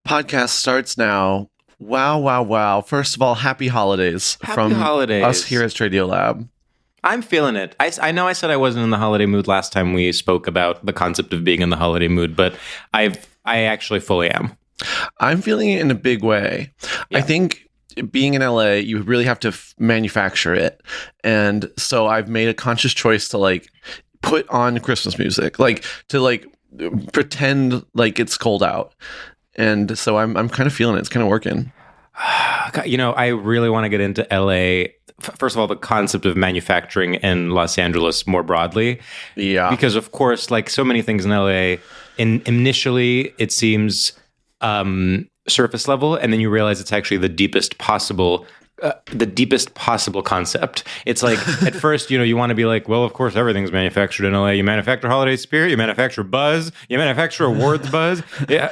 Podcast starts now. Wow, wow, wow. First of all, happy holidays Happy holidays. Us here at StraightioLab. I'm feeling it. I know I said I wasn't in the holiday mood last time we spoke about the concept of being in the holiday mood, but I actually fully am. I'm feeling it in a big way. Yeah. I think being in LA, you really have to manufacture it. And so I've made a conscious choice to put on Christmas music, to pretend like it's cold out. And so I'm kind of feeling it. It's kind of working. You know, I really want to get into LA. First of all, the concept of manufacturing in Los Angeles more broadly. Yeah. Because, of course, like so many things in LA, initially it seems surface level, and then you realize it's actually the deepest possible concept. It's like at first, you want to be like, well, of course, everything's manufactured in LA. You manufacture holiday spirit, you manufacture buzz, you manufacture awards buzz,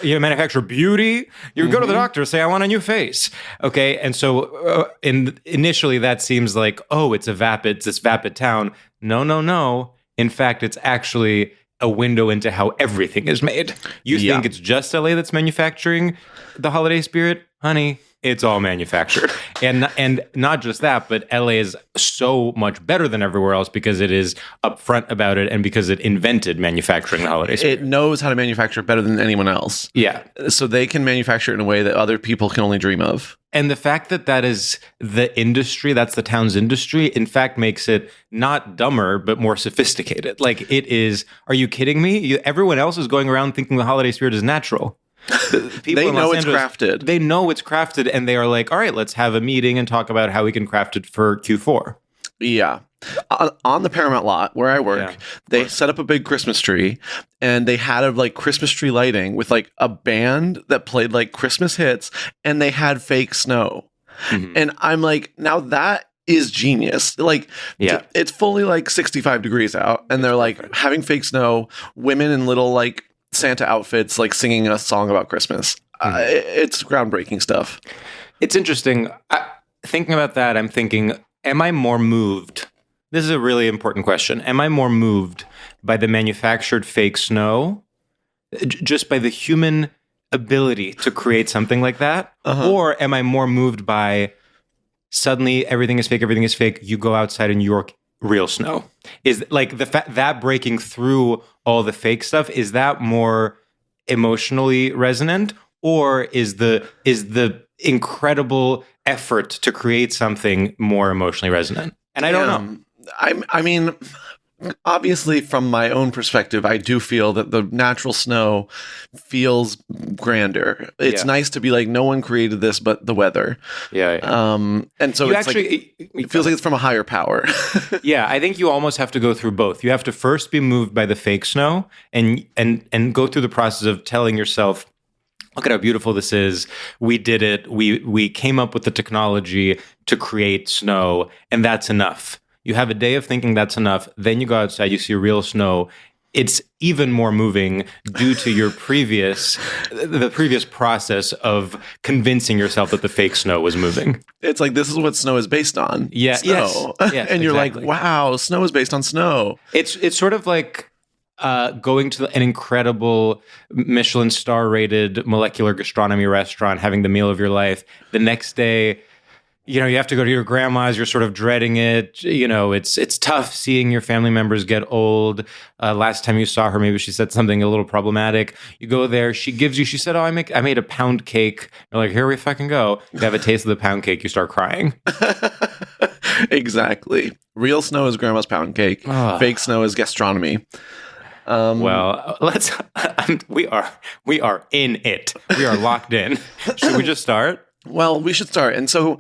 you manufacture beauty. You go to the doctor, say, I want a new face. Okay, and so initially that seems like, oh, it's this vapid town. No. In fact, it's actually a window into how everything is made. You think it's just LA that's manufacturing the holiday spirit? Honey, it's all manufactured. And not just that, but LA is so much better than everywhere else because it is upfront about it and because it invented manufacturing the holiday spirit. It knows how to manufacture better than anyone else. Yeah. So they can manufacture it in a way that other people can only dream of. And the fact that is the industry, that's the town's industry, in fact, makes it not dumber, but more sophisticated. Like it is, are you kidding me? Everyone else is going around thinking the holiday spirit is natural. They know it's crafted. They know it's crafted, and they are like, all right, let's have a meeting and talk about how we can craft it for Q4. Yeah. On the Paramount lot where I work, they set up a big Christmas tree, and they had Christmas tree lighting with a band that played Christmas hits, and they had fake snow. Mm-hmm. And I'm like, now that is genius. It's fully 65 degrees out, and they're having fake snow, women in little Santa outfits, singing a song about Christmas. It's groundbreaking stuff. It's interesting. Thinking about that, I'm thinking, am I more moved? This is a really important question. Am I more moved by the manufactured fake snow, just by the human ability to create something like that? Uh-huh. Or am I more moved by suddenly everything is fake, you go outside in New York, real snow? Is the fact that breaking through all the fake stuff, is that more emotionally resonant, or is the incredible effort to create something more emotionally resonant? And I don't know. I mean, obviously, from my own perspective, I do feel that the natural snow feels grander. It's nice to be no one created this but the weather. Yeah. And so it feels like it's from a higher power. Yeah, I think you almost have to go through both. You have to first be moved by the fake snow and go through the process of telling yourself, look at how beautiful this is. We did it. We came up with the technology to create snow, and that's enough. You have a day of thinking that's enough. Then you go outside, you see real snow. It's even more moving due to the previous process of convincing yourself that the fake snow was moving. It's this is what snow is based on. Yeah. Snow. Yes, and you're exactly. Wow, snow is based on snow. It's sort of like going to an incredible Michelin star rated molecular gastronomy restaurant, having the meal of your life. The next day, you have to go to your grandma's. You're sort of dreading it. It's tough seeing your family members get old. Last time you saw her, maybe she said something a little problematic. You go there. She said, oh, I made a pound cake. You're like, here we fucking go. You have a taste of the pound cake. You start crying. Exactly. Real snow is grandma's pound cake. Fake snow is gastronomy. Well, we are in it. We are locked in. Should we just start? Well, we should start. And so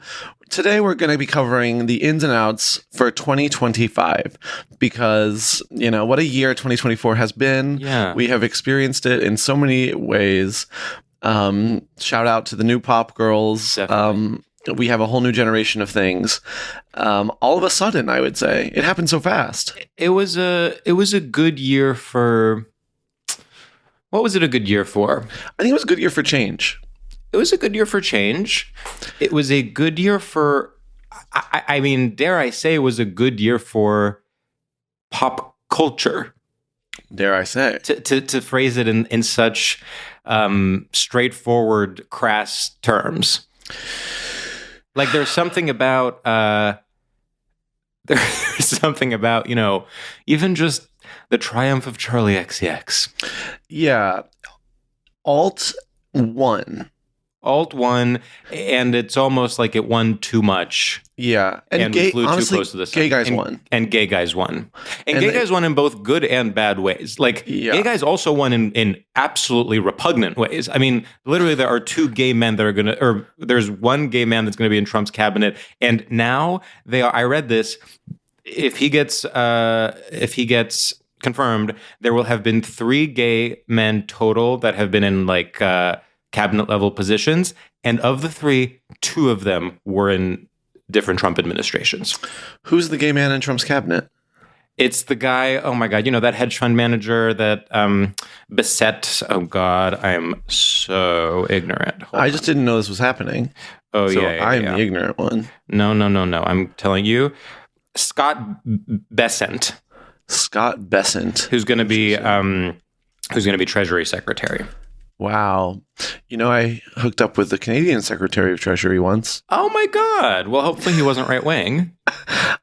today we're going to be covering the ins and outs for 2025 because, what a year 2024 has been. Yeah. We have experienced it in so many ways. Shout out to the new pop girls. We have a whole new generation of things. All of a sudden, I would say, it happened so fast. It was a good year for... What was it a good year for? I think it was a good year for change. It was a good year for change. It was a good year for, I mean, dare I say, it was a good year for pop culture. Dare I say. To phrase it in such straightforward, crass terms. Like there's something about even just the triumph of Charlie XCX. Yeah. Alt 1, and it's almost like it won too much. Yeah, and we flew too close to the sun. Gay guys won. And gay guys won. And gay guys won in both good and bad ways. Like, gay guys also won in absolutely repugnant ways. I mean, literally, there are two gay men that are going to, or there's one gay man that's going to be in Trump's cabinet. And now they are, I read this, if he gets confirmed, there will have been 3 gay men total that have been in like cabinet level positions. And of the 3, 2 of them were in different Trump administrations. Who's the gay man in Trump's cabinet? It's the guy, oh my God, that hedge fund manager that Bissett. Oh God, I am so ignorant. I just didn't know this was happening. Oh, so I'm the ignorant one. No. I'm telling you. Scott Bessent. Scott Bessent. Who's going to be Treasury Secretary. Wow. I hooked up with the Canadian Secretary of Treasury once. Oh my God. Well, hopefully he wasn't right wing.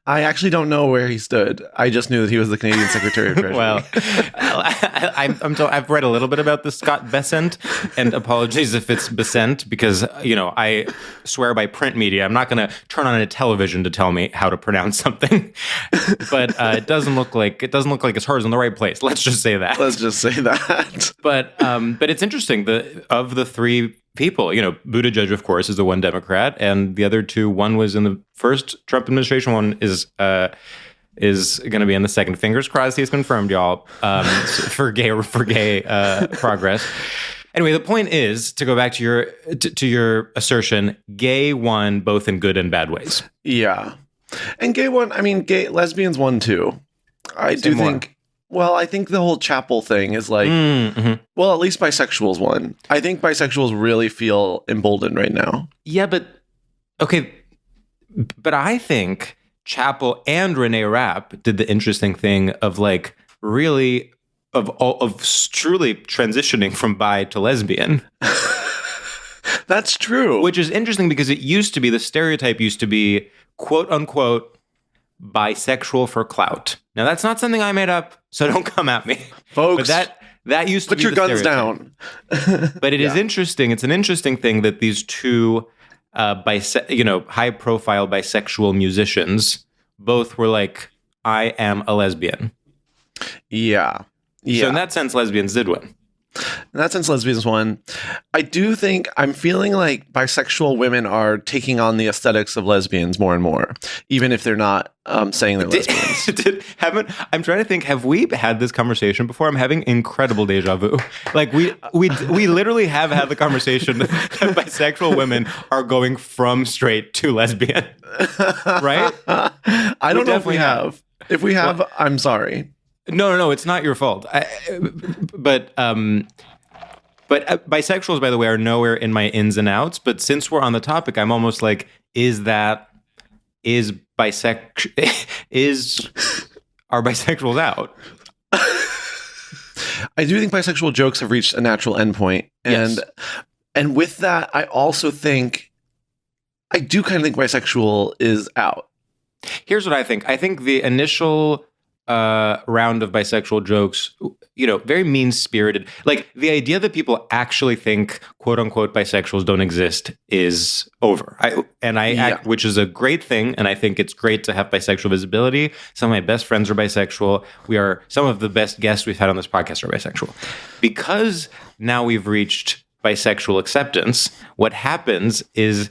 I actually don't know where he stood. I just knew that he was the Canadian Secretary of Treasury. Well, I've read a little bit about the Scott Bessent, and apologies if it's Bessent, because, I swear by print media. I'm not going to turn on a television to tell me how to pronounce something. But it doesn't look like his heart's in the right place. Let's just say that. But it's interesting. Of the 3 people, Buttigieg, of course, is the one Democrat, and the other 2, one was in the first Trump administration, one is going to be in the second. Fingers crossed, he's confirmed, y'all, for gay progress. Anyway, the point is, to go back to your assertion, gay won both in good and bad ways. Yeah, and gay won. I mean, lesbians won too. I do think. Well, I think the whole chapel thing is like, well, at least bisexuals won. I think bisexuals really feel emboldened right now. Yeah, but I think Chapel and Renee Rapp did the interesting thing of like really of truly transitioning from bi to lesbian. That's true. Which is interesting because the stereotype used to be, quote unquote, bisexual for clout. Now that's not something I made up, so don't come at me, folks. But that used to put your guns down. But it is interesting. It's an interesting thing that these 2, high-profile bisexual musicians both were like, "I am a lesbian." Yeah. So in that sense, lesbians did win. In that sense, lesbians won. I do think I'm feeling like bisexual women are taking on the aesthetics of lesbians more and more, even if they're not saying they're lesbians. I'm trying to think. Have we had this conversation before? I'm having incredible deja vu. Like we literally have had the conversation that bisexual women are going from straight to lesbian, right? I don't know if we have. If we have, I'm sorry. No, it's not your fault. But bisexuals, by the way, are nowhere in my ins and outs. But since we're on the topic, I'm almost like, are bisexuals out? I do think bisexual jokes have reached a natural endpoint, and with that, I also think I do kind of think bisexual is out. Here's what I think. I think the initial round of bisexual jokes, very mean-spirited. Like, the idea that people actually think, quote-unquote, bisexuals don't exist is over. Which is a great thing, and I think it's great to have bisexual visibility. Some of my best friends are bisexual. Some of the best guests we've had on this podcast are bisexual. Because now we've reached bisexual acceptance, what happens is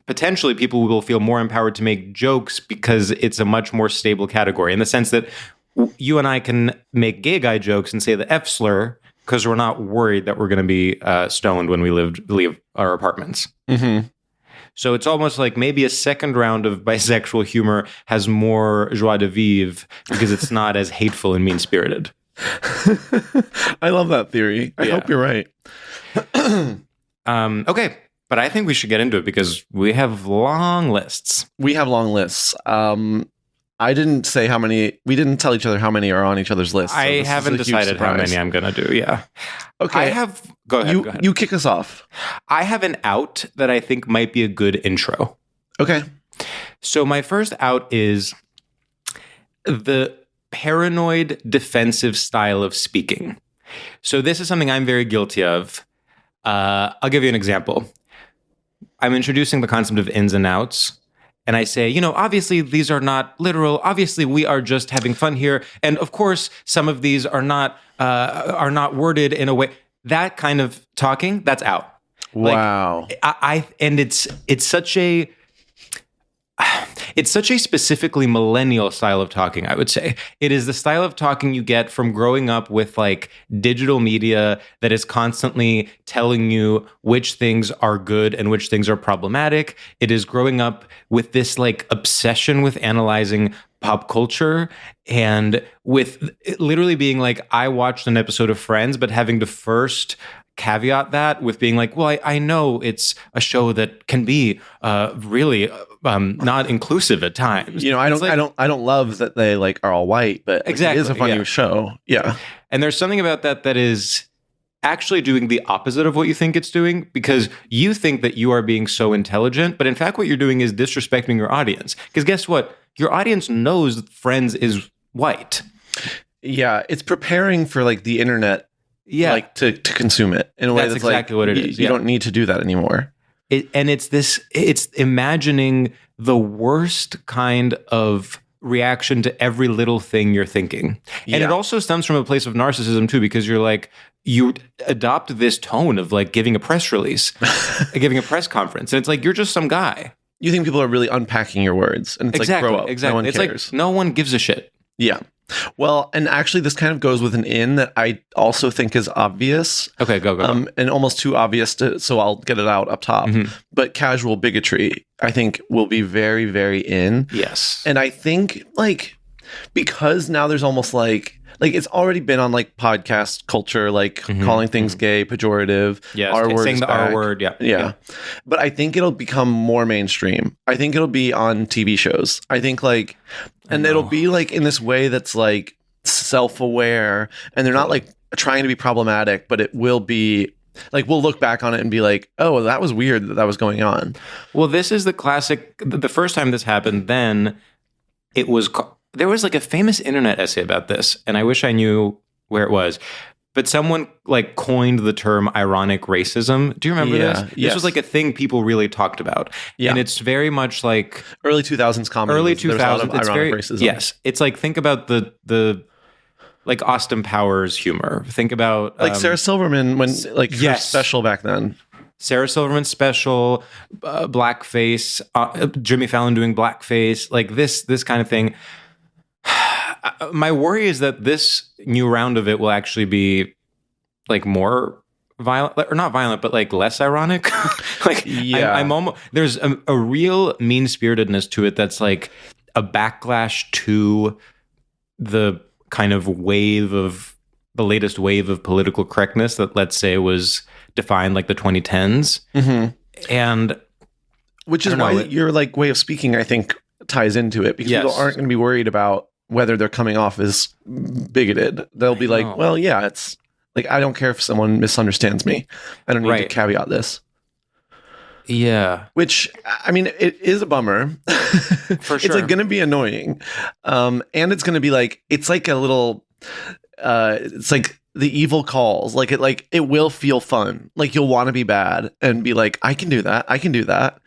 potentially people will feel more empowered to make jokes because it's a much more stable category, in the sense that you and I can make gay guy jokes and say the F slur because we're not worried that we're going to be stoned when we leave our apartments. Mm-hmm. So it's almost like maybe a second round of bisexual humor has more joie de vivre because it's not as hateful and mean-spirited. I love that theory. I hope you're right. Okay. But I think we should get into it because we have long lists. I didn't say how many. We didn't tell each other how many are on each other's list. So I haven't decided how many I'm going to do. Yeah. Okay. Go ahead. You kick us off. I have an out that I think might be a good intro. Okay. So my first out is the paranoid defensive style of speaking. So this is something I'm very guilty of. I'll give you an example. I'm introducing the concept of ins and outs. And I say, obviously these are not literal. Obviously we are just having fun here. And of course, some of these are not worded in a way. That kind of talking, that's out. Wow. And it's such a specifically millennial style of talking, I would say. It is the style of talking you get from growing up with like digital media that is constantly telling you which things are good and which things are problematic. It is growing up with this like obsession with analyzing pop culture and with literally being like, I watched an episode of Friends, but having to first caveat that with being like, well, I know it's a show that can be really not inclusive at times. I don't love that they like are all white, but exactly, it is a funny show. Yeah. And there's something about that is actually doing the opposite of what you think it's doing, because you think that you are being so intelligent, but in fact what you're doing is disrespecting your audience. Because guess what? Your audience knows Friends is white. Yeah, it's preparing for like the internet. Yeah, like to consume it in a way that's exactly like, what it is. You don't need to do that anymore. It's imagining the worst kind of reaction to every little thing you're thinking. Yeah. And it also stems from a place of narcissism too, because you're like, you adopt this tone of like giving a press release, giving a press conference. And it's like, you're just some guy. You think people are really unpacking your words. And it's exactly, like, grow up. Exactly. No one cares. Like, no one gives a shit. Yeah. Well, and actually this kind of goes with an in that I also think is obvious. Okay, go. And almost too obvious so I'll get it out up top. Mm-hmm. But casual bigotry, I think, will be very, very in. Yes. And I think, like, because now there's almost like it's already been on like podcast culture, like calling things gay, pejorative. Yes, R-word saying the back. R word, yeah. But I think it'll become more mainstream. I think it'll be on TV shows. I think like, and it'll be like in this way that's like self-aware, and they're not like trying to be problematic, but it will be like, we'll look back on it and be like, oh, that was weird that was going on. Well, this is the classic. The first time this happened, then it was. There was like a famous internet essay about this, and I wish I knew where it was. But someone like coined the term ironic racism. Do you remember this? This was like a thing people really talked about. Yeah. And it's very much like early 2000s comedy. Early 2000s. It's very racism. Yes. It's like, think about the like Austin Powers humor. Think about like Sarah Silverman when like her special back then. Sarah Silverman special, blackface, Jimmy Fallon doing blackface, like this kind of thing. My worry is that this new round of it will actually be like more violent, or not violent, but like less ironic. Like, yeah, I'm almost, there's a real mean-spiritedness to it that's like a backlash to the kind of the latest wave of political correctness that, let's say, was defined like the 2010s. Mm-hmm. And which is why your like way of speaking, I think, ties into it, because people aren't going to be worried about whether they're coming off as bigoted. They'll be like, well, yeah, it's like, I don't care if someone misunderstands me. I don't need to caveat this. Yeah. Which, I mean, it is a bummer. For sure. It's like going to be annoying. And it's going to be like, it's like a little, it's like the evil calls. Like it will feel fun. Like you'll want to be bad and be like, I can do that.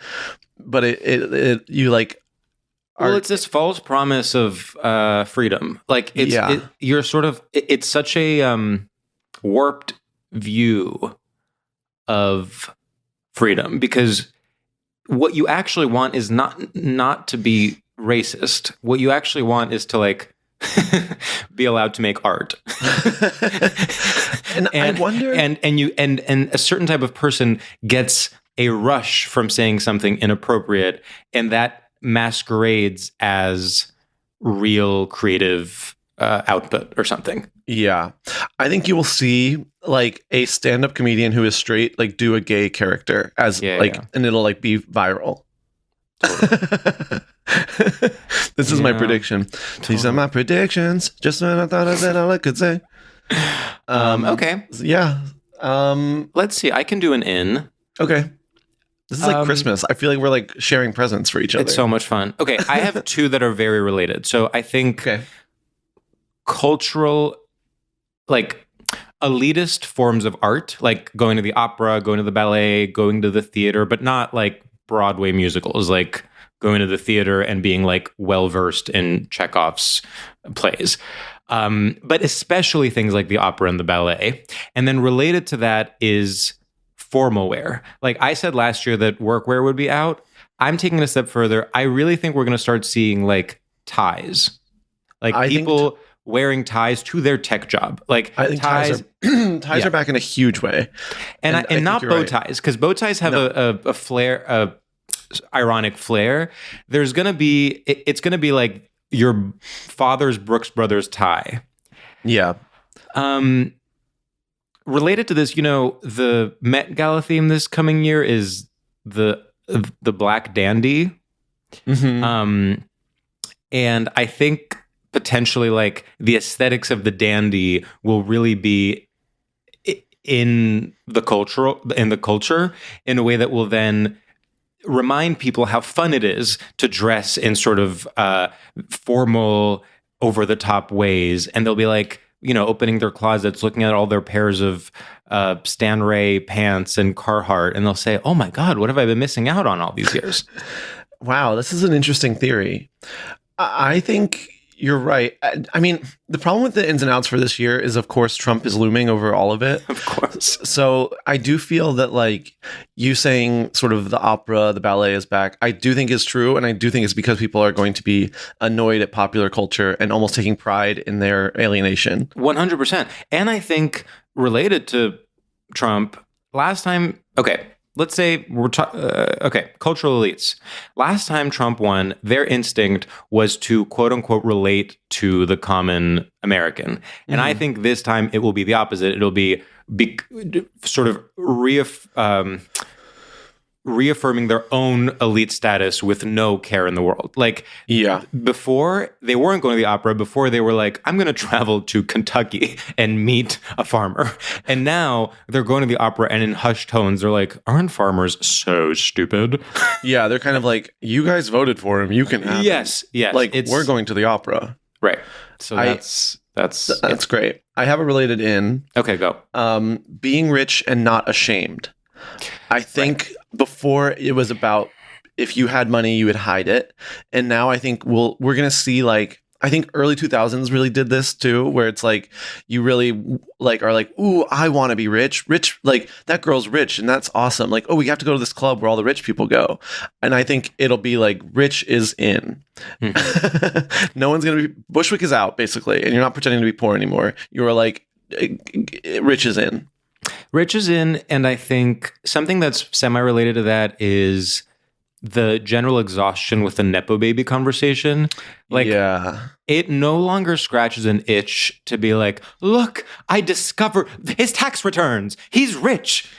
But you like, well, it's this false promise of freedom. Like you're sort of, it's such a warped view of freedom, because what you actually want is not to be racist. What you actually want is to like be allowed to make art. and I wonder, and a certain type of person gets a rush from saying something inappropriate, and that masquerades as real creative output or something. Yeah. I think you will see like a stand-up comedian who is straight like do a gay character as and it'll like be viral. This is my prediction. These are my predictions. Just when I thought I said all I could say. Okay. Yeah. Let's see. I can do an in. Okay. This is like Christmas. I feel like we're like sharing presents for each other. It's so much fun. Okay. I have two that are very related. So I think cultural, like elitist forms of art, like going to the opera, going to the ballet, going to the theater, but not like Broadway musicals, like going to the theater and being like well-versed in Chekhov's plays. But especially things like the opera and the ballet. And then related to that is formal wear. Like I said last year that workwear would be out. I'm taking it a step further. I really think we're going to start seeing like ties. Like people wearing ties to their tech job. Like I think ties are back in a huge way. And not bow ties, because bow ties have a flair, ironic flair. There's going to be, it's going to be like your father's Brooks Brothers tie. Yeah. Related to this, the Met Gala theme this coming year is the Black Dandy. Mm-hmm. And I think potentially like the aesthetics of the dandy will really be in the culture in a way that will then remind people how fun it is to dress in sort of formal, over-the-top ways. And they'll be like, opening their closets, looking at all their pairs of Stan Ray pants and Carhartt, and they'll say, oh my God, what have I been missing out on all these years? Wow, this is an interesting theory. I think you're right. I mean, the problem with the ins and outs for this year is, of course, Trump is looming over all of it. Of course. So I do feel that, like, you saying sort of the opera, the ballet is back, I do think is true. And I do think it's because people are going to be annoyed at popular culture and almost taking pride in their alienation. 100%. And I think related to Trump, last time, let's say cultural elites. Last time Trump won, their instinct was to quote unquote relate to the common American. And I think this time it will be the opposite. It'll be sort of reaffirming their own elite status with no care in the world. Like, before they weren't going to the opera, before they were like, I'm going to travel to Kentucky and meet a farmer. And now they're going to the opera and in hushed tones, they're like, aren't farmers so stupid? Yeah, they're kind of like, you guys voted for him, you can have Yes. Like, we're going to the opera. Right. So that's great. I have a related in. Okay, go. Being rich and not ashamed. I think before it was about if you had money, you would hide it. And now I think we're going to see, like, I think early 2000s really did this too, where it's like, you really like are like, ooh, I want to be rich, like that girl's rich. And that's awesome. Like, oh, we have to go to this club where all the rich people go. And I think it'll be like, rich is in. Mm-hmm. No one's going to be, Bushwick is out basically. And you're not pretending to be poor anymore. You're like, rich is in. Rich is in, and I think something that's semi-related to that is the general exhaustion with the Nepo baby conversation. Like, it no longer scratches an itch to be like, look, I discovered his tax returns. He's rich.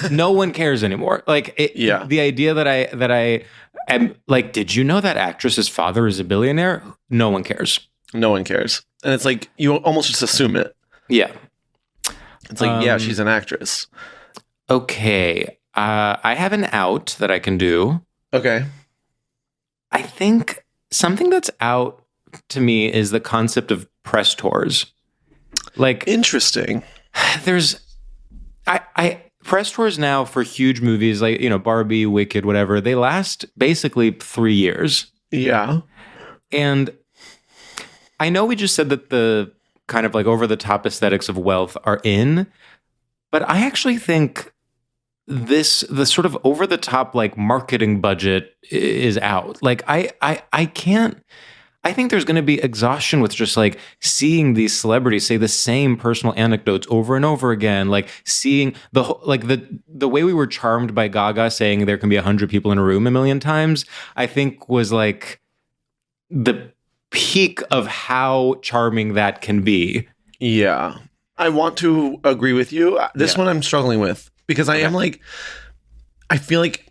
No one cares anymore. Like, the idea that I am like, did you know that actress's father is a billionaire? No one cares. No one cares. And it's like, you almost just assume it. Yeah. It's like, she's an actress. Okay. I have an out that I can do. Okay. I think something that's out to me is the concept of press tours. Like, interesting. There's press tours now for huge movies like, Barbie, Wicked, whatever. They last basically 3 years. Yeah. And I know we just said that the kind of like over the top aesthetics of wealth are in, but I actually think the sort of over the top like marketing budget is out. Like I think there's going to be exhaustion with just like seeing these celebrities say the same personal anecdotes over and over again, like seeing the way we were charmed by Gaga saying there can be 100 people in a room a million times, I think was like the peak of how charming that can be. Yeah. I want to agree with you. This one I'm struggling with because I am like, I feel like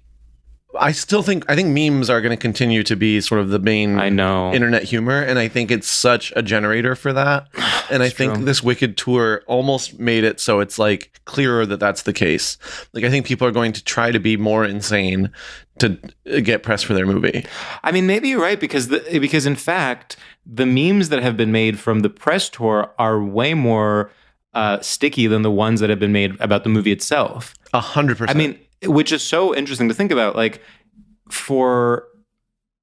I think memes are going to continue to be sort of the main internet humor, and I think it's such a generator for that. And I think this Wicked tour almost made it so it's like clearer that that's the case. Like, I think people are going to try to be more insane to get press for their movie. I mean, maybe you're right, because in fact, the memes that have been made from the press tour are way more sticky than the ones that have been made about the movie itself. 100%. I mean, which is so interesting to think about. Like,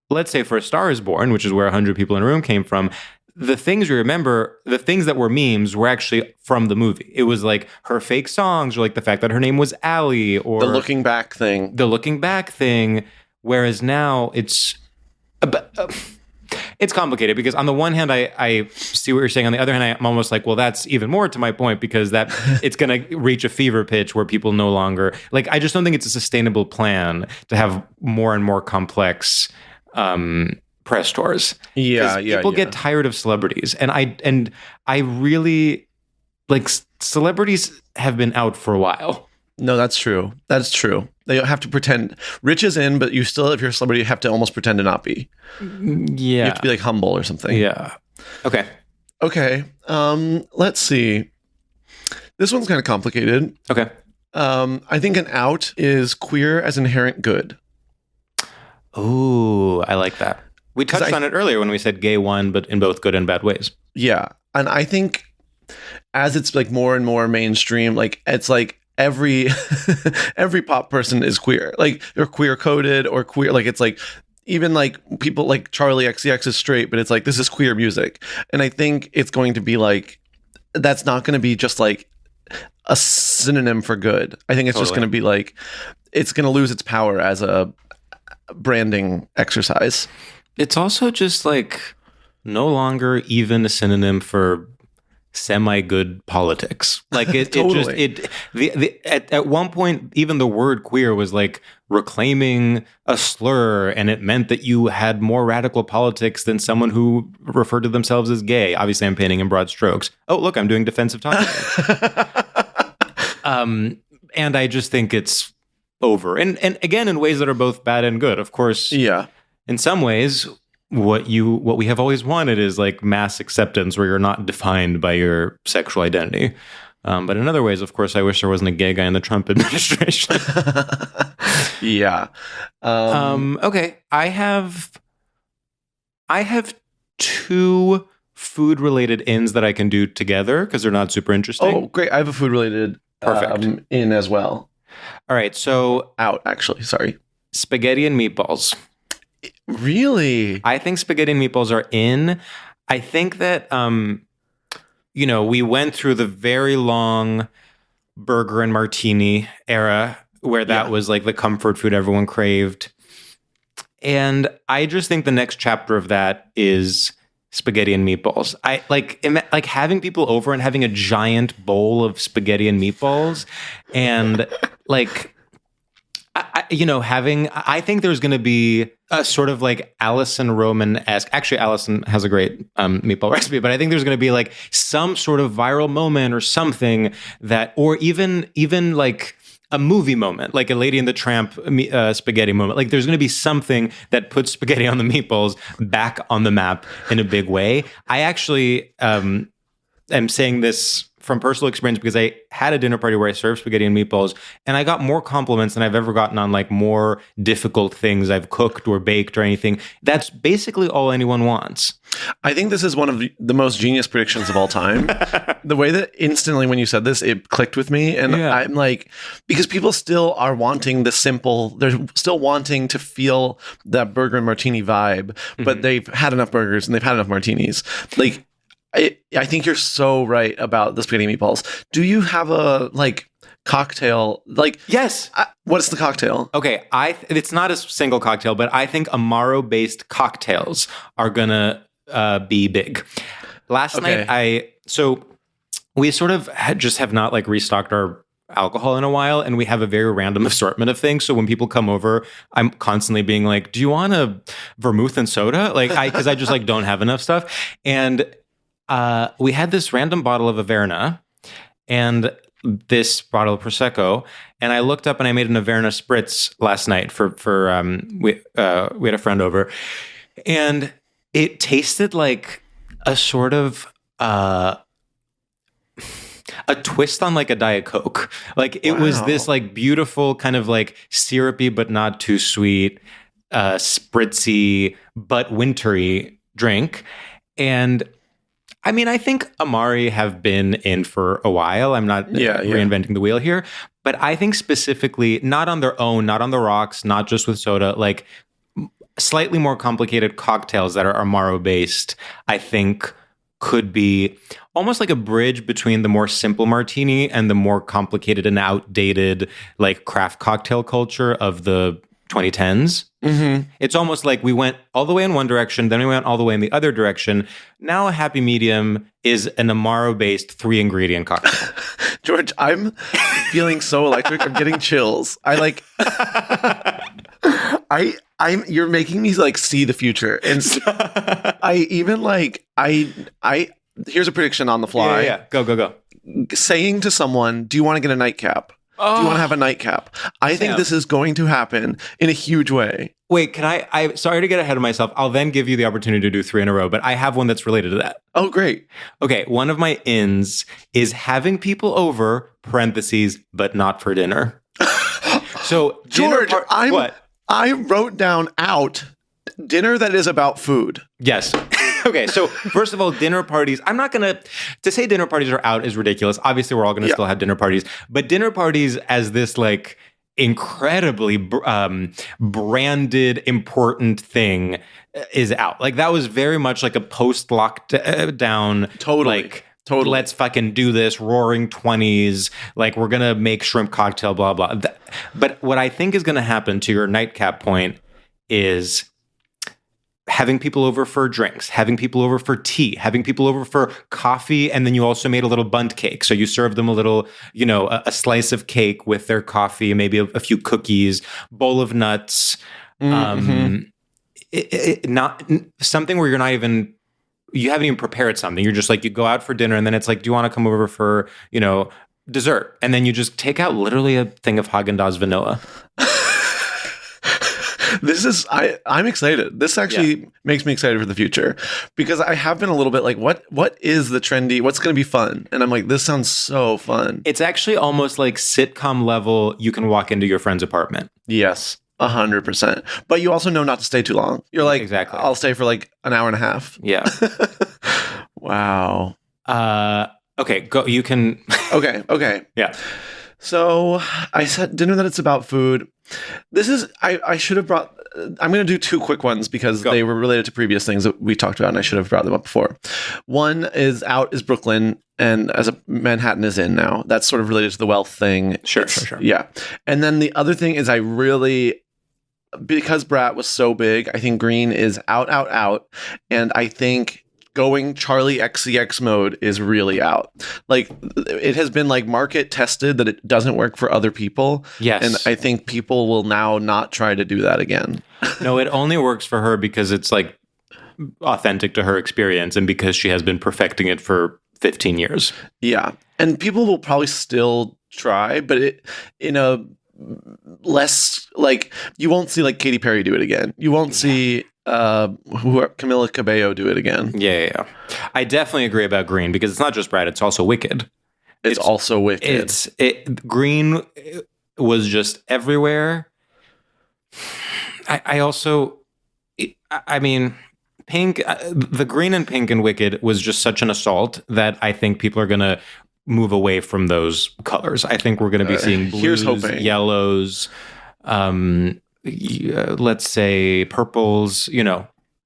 let's say for A Star Is Born, which is where 100 people in a room came from, the things you remember, the things that were memes were actually from the movie. It was like her fake songs, or like the fact that her name was Allie, or the looking back thing. Whereas now it's complicated, because on the one hand, I see what you're saying. On the other hand, I'm almost like, well, that's even more to my point, because that it's going to reach a fever pitch where people no longer, like, I just don't think it's a sustainable plan to have more and more complex press tours. People get tired of celebrities, and I really, like, celebrities have been out for a while. No, that's true. That's true. They have to pretend. Rich is in, but you still, if you're a celebrity, you have to almost pretend to not be. Yeah. You have to be like humble or something. Yeah. Okay. Let's see. This one's kind of complicated. Okay. I think an out is queer as inherent good. Oh, I like that. We touched on it earlier when we said gay one, but in both good and bad ways. Yeah. And I think as it's like more and more mainstream, like, it's like every pop person is queer. Like, they're queer coded or queer. Like, it's like, even like people like Charlie XCX is straight, but it's like, this is queer music. And I think it's going to be like, that's not going to be just like a synonym for good. I think it's just going to be like, it's going to lose its power as a branding exercise. It's also just like no longer even a synonym for semi-good politics. Like, totally. At one point, even the word queer was like reclaiming a slur, and it meant that you had more radical politics than someone who referred to themselves as gay. Obviously, I'm painting in broad strokes. Oh, look, I'm doing defensive talking. And I just think it's over. And again, in ways that are both bad and good. Of course, yeah. In some ways, what we have always wanted is like mass acceptance, where you're not defined by your sexual identity. But in other ways, of course, I wish there wasn't a gay guy in the Trump administration. Yeah. Okay. I have two food-related ins that I can do together because they're not super interesting. Oh, great. I have a food-related in as well. All right. So out, actually. Sorry. Spaghetti and meatballs. Really? I think spaghetti and meatballs are in. I think that, we went through the very long burger and martini era where that was like the comfort food everyone craved. And I just think the next chapter of that is spaghetti and meatballs. I like having people over and having a giant bowl of spaghetti and meatballs, and like, I think there's going to be a sort of like Alison Roman-esque. Actually, Alison has a great meatball recipe, but I think there's going to be like some sort of viral moment or something that, or even like a movie moment, like a Lady and the Tramp spaghetti moment. Like, there's going to be something that puts spaghetti on the meatballs back on the map in a big way. I actually am saying this from personal experience because I had a dinner party where I served spaghetti and meatballs, and I got more compliments than I've ever gotten on like more difficult things I've cooked or baked or anything. That's basically all anyone wants. I think this is one of the most genius predictions of all time. The way that instantly when you said this, it clicked with me. And I'm like, because people still are wanting the simple, they're still wanting to feel that burger and martini vibe, but they've had enough burgers and they've had enough martinis. Like, I think you're so right about the spaghetti meatballs. Do you have a like cocktail? Like, yes. What's the cocktail? Okay, it's not a single cocktail, but I think Amaro-based cocktails are gonna be big. Last night, so we sort of just have not like restocked our alcohol in a while, and we have a very random assortment of things. So when people come over, I'm constantly being like, "Do you want a vermouth and soda?" Like, because I just like don't have enough stuff. And we had this random bottle of Averna, and this bottle of Prosecco, and I looked up and I made an Averna Spritz last night for we had a friend over, and it tasted like a sort of a twist on like a Diet Coke. Like it was this like beautiful kind of like syrupy but not too sweet, spritzy but wintry drink. And I mean, I think Amari have been in for a while. I'm not reinventing the wheel here, but I think specifically not on their own, not on the rocks, not just with soda, like slightly more complicated cocktails that are Amaro based, I think could be almost like a bridge between the more simple martini and the more complicated and outdated like craft cocktail culture of the 2010s. Mm-hmm. It's almost like we went all the way in one direction, then we went all the way in the other direction. Now a happy medium is an Amaro-based 3-ingredient cocktail. George, I'm feeling so electric. I'm getting chills. You're making me like see the future. And here's a prediction on the fly. Yeah. Go. Saying to someone, do you want to get a nightcap? Do you want to have a nightcap? I think this is going to happen in a huge way. Wait, can I sorry to get ahead of myself. I'll then give you the opportunity to do 3 in a row, but I have one that's related to that. Oh, great. Okay, one of my ins is having people over, parentheses, but not for dinner. So, George, I wrote down out dinner that is about food. Yes. Okay, so first of all, dinner parties. I'm not going to say dinner parties are out is ridiculous. Obviously, we're all going to still have dinner parties. But dinner parties as this like incredibly branded, important thing is out. Like that was very much like a post-lockdown. Totally. Let's fucking do this, roaring 20s. Like we're going to make shrimp cocktail, blah, blah. But what I think is going to happen to your nightcap point is having people over for drinks, having people over for tea, having people over for coffee, and then you also made a little bundt cake. So you serve them a little, a slice of cake with their coffee, maybe a few cookies, bowl of nuts. Mm-hmm. Not something where you haven't even prepared something. You're just like, you go out for dinner, and then it's like, do you want to come over for, dessert? And then you just take out literally a thing of Haagen-Dazs vanilla. I'm excited. This actually makes me excited for the future because I have been a little bit like, what is the trendy? What's going to be fun? And I'm like, this sounds so fun. It's actually almost like sitcom level. You can walk into your friend's apartment. Yes, 100%. But you also know not to stay too long. You're like, exactly. I'll stay for like an hour and a half. Yeah. Wow. Okay, go. You can. Okay. Yeah. So I said dinner that it's about food. This is, I should have brought, I'm going to do 2 quick ones because they were related to previous things that we talked about and I should have brought them up before. One is Brooklyn, and as Manhattan is in now. That's sort of related to the wealth thing. Sure. Yeah. And then the other thing is because Brat was so big, I think green is out. And I think going Charlie XCX mode is really out. Like it has been like market tested that it doesn't work for other people. Yes. And I think people will now not try to do that again. No, it only works for her because it's like authentic to her experience and because she has been perfecting it for 15 years. Yeah. And people will probably still try, but it in a less like you won't see like Katy Perry do it again. You won't see Camila Cabello do it again. Yeah. I definitely agree about green because it's not just Brad, it's also wicked. It's also wicked. Green was just everywhere. I mean, pink, the green and pink and wicked was just such an assault that I think people are going to move away from those colors. I think we're going to be seeing blues, yellows, let's say purples,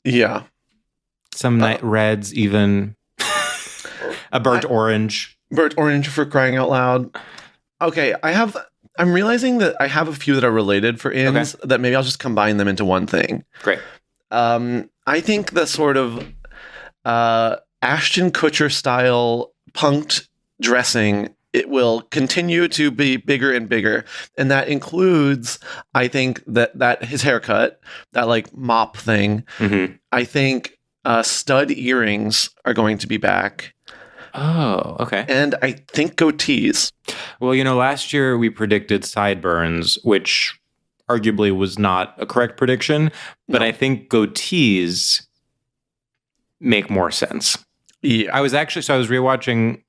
Yeah. Some night reds, even a burnt orange. Burnt orange for crying out loud. Okay, I'm realizing that I have a few that are related for ins that maybe I'll just combine them into one thing. Great. I think the sort of Ashton Kutcher style punked dressing, it will continue to be bigger and bigger. And that includes, I think, that his haircut, that like mop thing. Mm-hmm. I think stud earrings are going to be back. Oh, okay. And I think goatees. Well, last year we predicted sideburns, which arguably was not a correct prediction, but I think goatees make more sense. Yeah. I was rewatching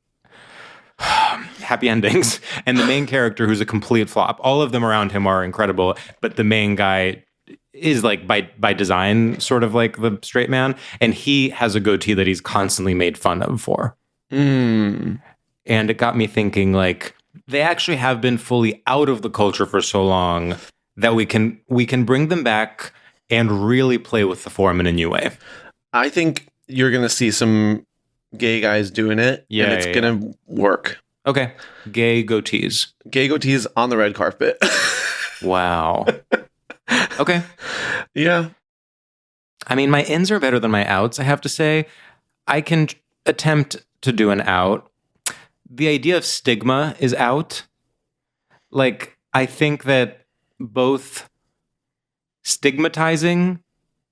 Happy Endings, and the main character, who's a complete flop, all of them around him are incredible, but the main guy is like by design sort of like the straight man, and he has a goatee that he's constantly made fun of for. And it got me thinking, like, they actually have been fully out of the culture for so long that we can bring them back and really play with the form in a new way. I think you're going to see some gay guys doing it, and it's going to work. Okay. Gay goatees. Gay goatees on the red carpet. Wow. Okay. Yeah. I mean, my ins are better than my outs, I have to say. I can attempt to do an out. The idea of stigma is out. Like, I think that both stigmatizing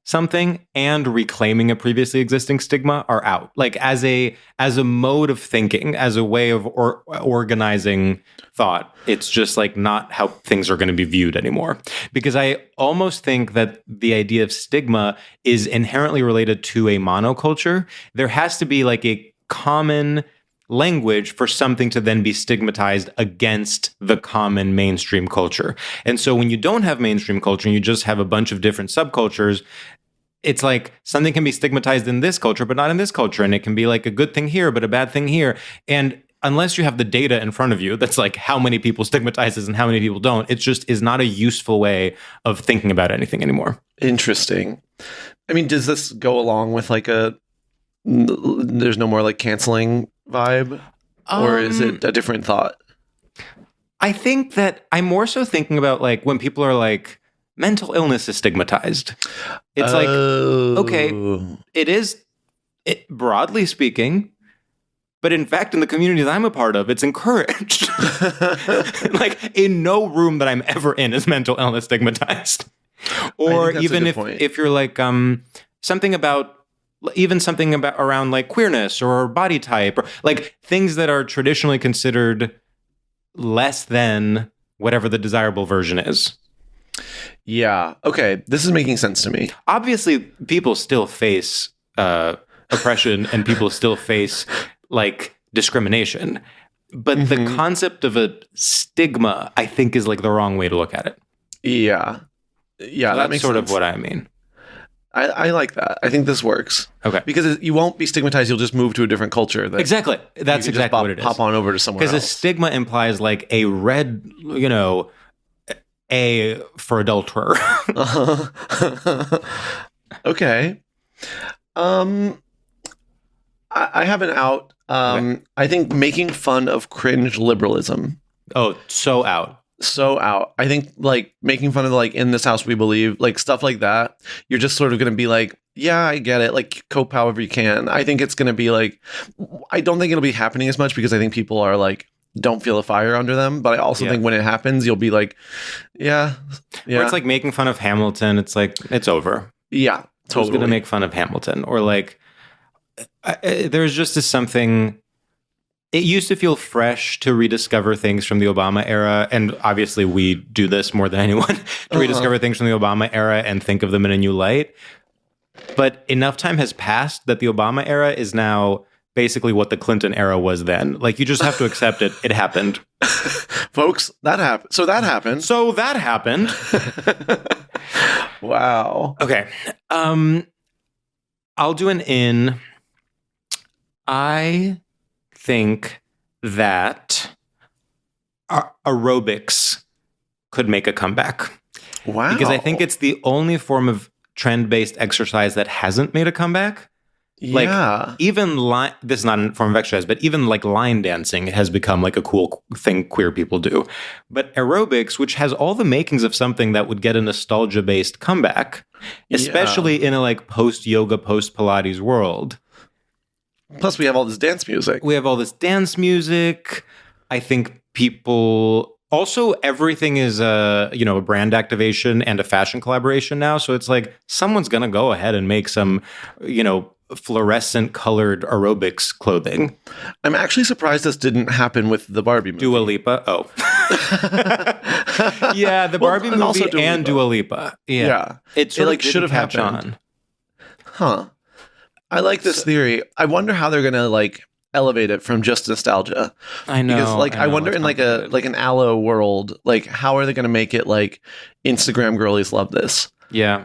something and reclaiming a previously existing stigma are out. Like, as a mode of thinking, as a way of organizing thought, it's just like not how things are going to be viewed anymore. Because I almost think that the idea of stigma is inherently related to a monoculture. There has to be like a common language for something to then be stigmatized against the common mainstream culture. And so when you don't have mainstream culture and you just have a bunch of different subcultures, it's like something can be stigmatized in this culture, but not in this culture. And it can be like a good thing here, but a bad thing here. And unless you have the data in front of you, that's like how many people stigmatize this and how many people don't, it just is not a useful way of thinking about anything anymore. Interesting. I mean, does this go along with like there's no more like canceling vibe, or is it a different thought? I think that I'm more so thinking about like when people are like, mental illness is stigmatized. It's like, okay, broadly speaking, but in fact, in the community that I'm a part of, it's encouraged. Like, in no room that I'm ever in is mental illness stigmatized. Or even if you're like something about around like queerness or body type, or like things that are traditionally considered less than whatever the desirable version is. Yeah. Okay. This is making sense to me. Obviously, people still face oppression and people still face like discrimination. But the concept of a stigma, I think, is like the wrong way to look at it. Yeah. Yeah. So that makes sort sense. of what I mean. I like that. I think this works. Okay. Because you won't be stigmatized. You'll just move to a different culture. Exactly. That's exactly what it is. Hop on over to somewhere else. Because a stigma implies like a red, A for adulterer. Okay. I have an out. Okay. I think making fun of cringe liberalism. Oh, so out. So out. I think like making fun of like in this house we believe, like stuff like that. You're just sort of going to be like, yeah, I get it. Like cope however you can. I think it's going to be like, I don't think it'll be happening as much because I think people are like, don't feel a fire under them. But I also think when it happens, you'll be like, yeah. Or it's like making fun of Hamilton. It's like, it's over. Yeah, totally. Who's going to make fun of Hamilton? Or like, there's just something. It used to feel fresh to rediscover things from the Obama era. And obviously we do this more than anyone, to rediscover things from the Obama era and think of them in a new light. But enough time has passed that the Obama era is now basically what the Clinton era was then. Like, you just have to accept it. It happened. Folks, that happened. So that happened. Wow. Okay. I'll do an in. I think that aerobics could make a comeback. Wow. Because I think it's the only form of trend-based exercise that hasn't made a comeback. Yeah. Like, even this is not a form of exercise, but even like line dancing has become like a cool thing queer people do. But aerobics, which has all the makings of something that would get a nostalgia-based comeback, especially in a like post-yoga, post-Pilates world. Plus, we have all this dance music. I think people also, everything is a brand activation and a fashion collaboration now. So it's like someone's going to go ahead and make some, fluorescent colored aerobics clothing. I'm actually surprised this didn't happen with the Barbie movie. Dua Lipa. Oh. Yeah, the Barbie movie and Dua Lipa. Yeah. It like should have happened. Huh. I like this theory. I wonder how they're going to like elevate it from just nostalgia. I know. Because like I wonder in like an Aloe world, like how are they going to make it like Instagram girlies love this? Yeah.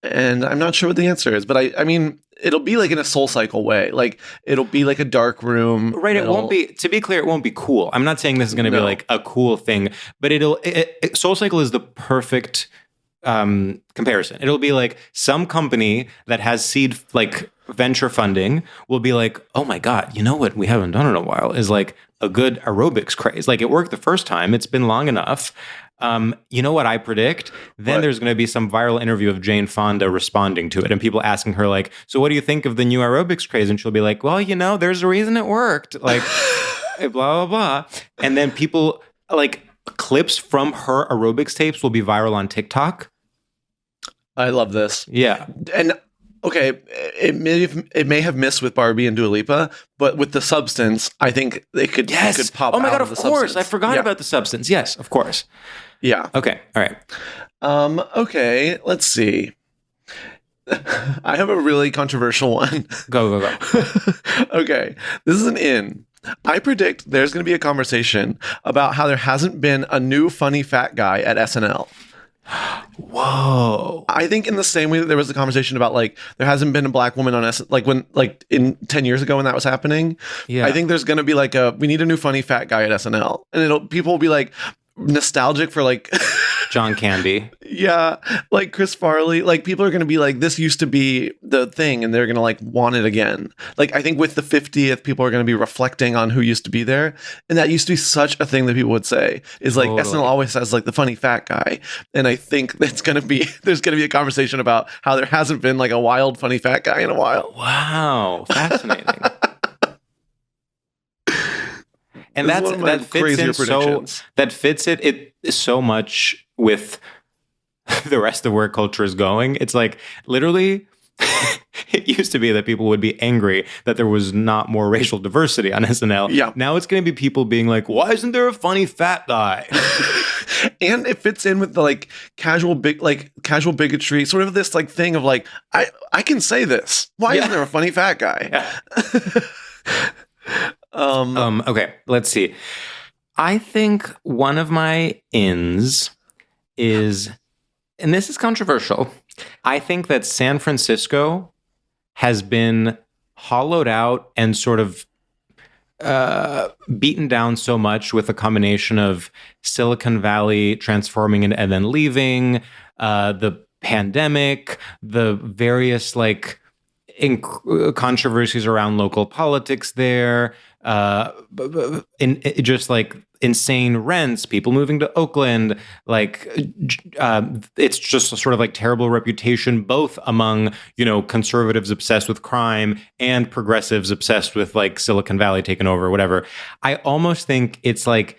And I'm not sure what the answer is, but I mean, it'll be like in a Soul Cycle way. Like it'll be like a dark room. Right. It won't be, to be clear, it won't be cool. I'm not saying this is going to be like a cool thing, but Soul Cycle is the perfect comparison. It'll be like some company that has seed, like venture funding will be like, oh my God, you know what we haven't done in a while is like a good aerobics craze. Like it worked the first time. It's been long enough. You know what I predict? Then there's going to be some viral interview of Jane Fonda responding to it and people asking her like, so what do you think of the new aerobics craze? And she'll be like, well, you know, there's a reason it worked. Like blah, blah, blah. And then people like clips from her aerobics tapes will be viral on TikTok. I love this. Yeah. And okay, it may have missed with Barbie and Dua Lipa, but with the substance, I think they could, yes. could pop out. Oh my God, of course. Substance. I forgot about the substance. Yes, of course. Yeah. Okay. All right. Okay, let's see. I have a really controversial one. Go. Okay, this is an in. I predict there's going to be a conversation about how there hasn't been a new funny fat guy at SNL. Whoa. I think in the same way that there was a conversation about like there hasn't been a black woman on like when like in 10 years ago when that was happening. Yeah. I think there's going to be like we need a new funny fat guy at SNL, and people will be like nostalgic for like John Candy. Yeah, like Chris Farley. Like people are going to be like, this used to be the thing, and they're going to like want it again. Like I think with the 50th, people are going to be reflecting on who used to be there, and that used to be such a thing that people would say is like SNL always has like the funny fat guy, and I think there's going to be a conversation about how there hasn't been like a wild funny fat guy in a while. Wow, fascinating. And that fits it so much with the rest of where culture is going. It's like literally it used to be that people would be angry that there was not more racial diversity on SNL. Yeah. Now it's going to be people being like, why isn't there a funny fat guy? And it fits in with the like casual bigotry, sort of this like thing of like, I can say this. Why isn't there a funny fat guy? Yeah. Okay, let's see. I think one of my ins is, and this is controversial, I think that San Francisco has been hollowed out and sort of beaten down so much with a combination of Silicon Valley transforming and then leaving, the pandemic, the various like controversies around local politics there, just like insane rents, people moving to Oakland, like it's just a sort of like terrible reputation, both among, conservatives obsessed with crime and progressives obsessed with like Silicon Valley taking over or whatever. I almost think it's like,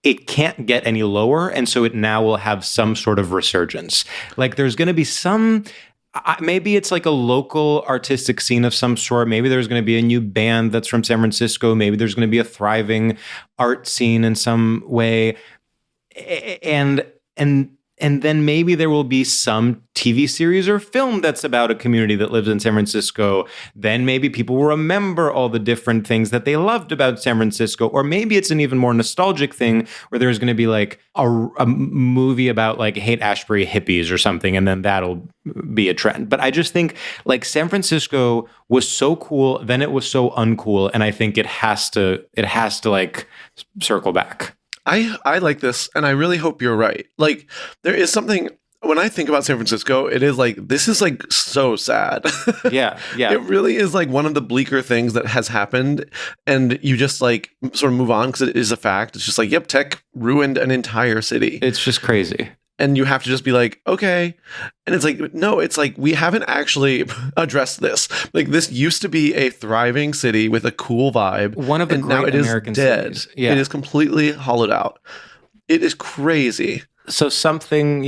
it can't get any lower. And so it now will have some sort of resurgence. Like there's going to be some, maybe it's like a local artistic scene of some sort. Maybe there's going to be a new band that's from San Francisco. Maybe there's going to be a thriving art scene in some way. And then maybe there will be some TV series or film that's about a community that lives in San Francisco. Then maybe people will remember all the different things that they loved about San Francisco. Or maybe it's an even more nostalgic thing where there's going to be like a movie about like Haight-Ashbury hippies or something, and then that'll be a trend. But I just think like San Francisco was so cool, then it was so uncool, and I think it has to like circle back. I like this, and I really hope you're right. Like, there is something, when I think about San Francisco, it is like, this is like so sad. Yeah. It really is like one of the bleaker things that has happened, and you just like sort of move on because it is a fact. It's just like, yep, tech ruined an entire city. It's just crazy. And you have to just be like, okay. And it's like, no, it's like, we haven't actually addressed this. Like, this used to be a thriving city with a cool vibe. One of the great American cities. Yeah. It is completely hollowed out. It is crazy. So something,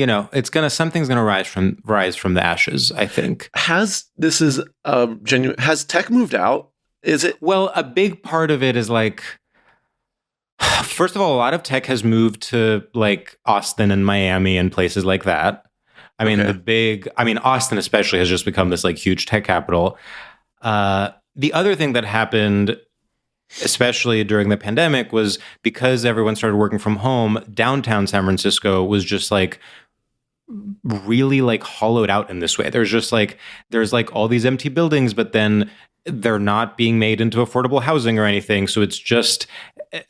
something's gonna rise from the ashes, I think. Has tech moved out? Is it? Well, a big part of it is like, first of all, a lot of tech has moved to like Austin and Miami and places like that. I mean, Austin especially has just become this like huge tech capital. The other thing that happened, especially during the pandemic, was because everyone started working from home, downtown San Francisco was just like really like hollowed out in this way. There's like all these empty buildings, but then they're not being made into affordable housing or anything. So it's just,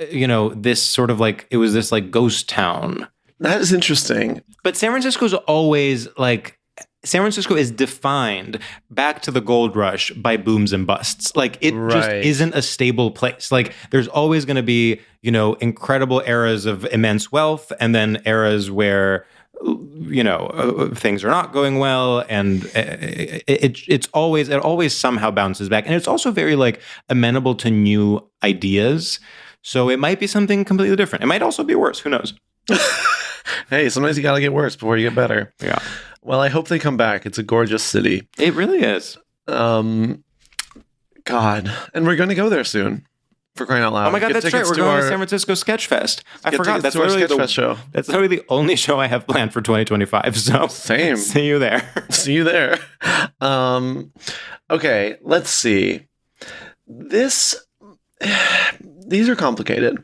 this sort of like, it was this like ghost town. That is interesting. But San Francisco is defined back to the gold rush by booms and busts. Like it just isn't a stable place. Like there's always going to be, incredible eras of immense wealth and then eras where, things are not going well, and it always somehow bounces back. And it's also very like amenable to new ideas. So it might be something completely different. It might also be worse. Who knows? Hey, sometimes you got to get worse before you get better. Yeah. Well, I hope they come back. It's a gorgeous city. It really is. God. And we're going to go there soon. For crying out loud. Oh my God, that's right. We're going to San Francisco Sketch Fest. I forgot. That's literally That's literally the only show I have planned for 2025. So same. See you there. See you there. Okay, let's see. These are complicated.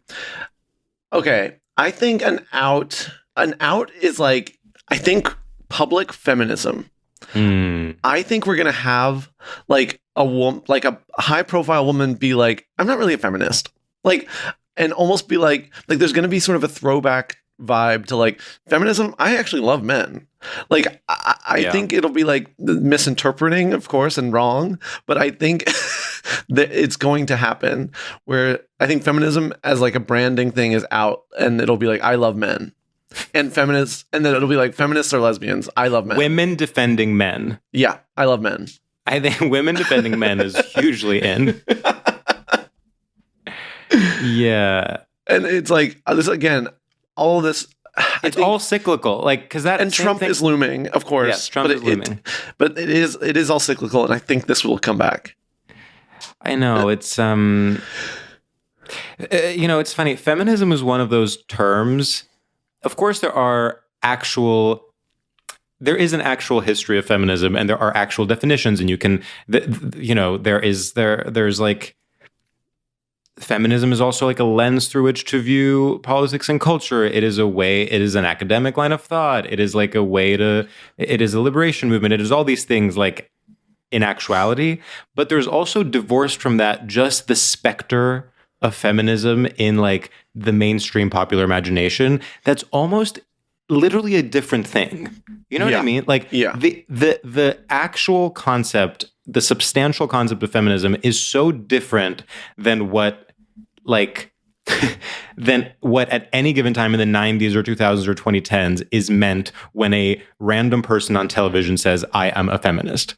Okay, I think an out is like, I think public feminism. I think we're gonna have like a high profile woman be like, I'm not really a feminist, like, and almost be like there's gonna be sort of a throwback vibe to like feminism. I actually love men. Like I think it'll be like misinterpreting, of course, and wrong, but I think that it's going to happen where I think feminism as like a branding thing is out, and it'll be like, I love men. And feminists, and then it'll be like feminists are lesbians. I love men. Women defending men. Yeah, I love men. I think women defending men is hugely in. Yeah, and it's like this again. All of this, it's all cyclical. Like because that and Trump is looming, of course. Yes, Trump is looming. But it is all cyclical, and I think this will come back. I know it's it's funny. Feminism is one of those terms. Of course, there is an actual history of feminism, and there are actual definitions, and you can, there's like, feminism is also like a lens through which to view politics and culture. It is an academic line of thought. It is like it is a liberation movement. It is all these things like in actuality, but there's also divorced from that just the specter of feminism in like the mainstream popular imagination that's almost literally a different thing. You know what I mean? Like the actual concept, the substantial concept of feminism is so different than what at any given time in the 90s or 2000s or 2010s is meant when a random person on television says, I am a feminist.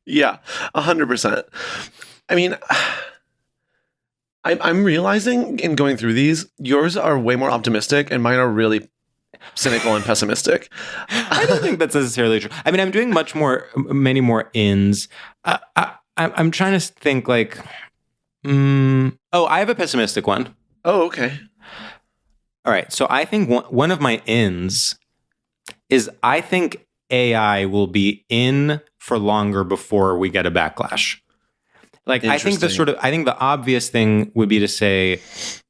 Yeah, 100%. I mean, I'm realizing in going through these, yours are way more optimistic and mine are really cynical and pessimistic. I don't think that's necessarily true. I mean, I'm doing many more ins. I'm trying to think like, I have a pessimistic one. Oh, okay. All right. So I think one of my ins is I think AI will be in for longer before we get a backlash. Like, I think the obvious thing would be to say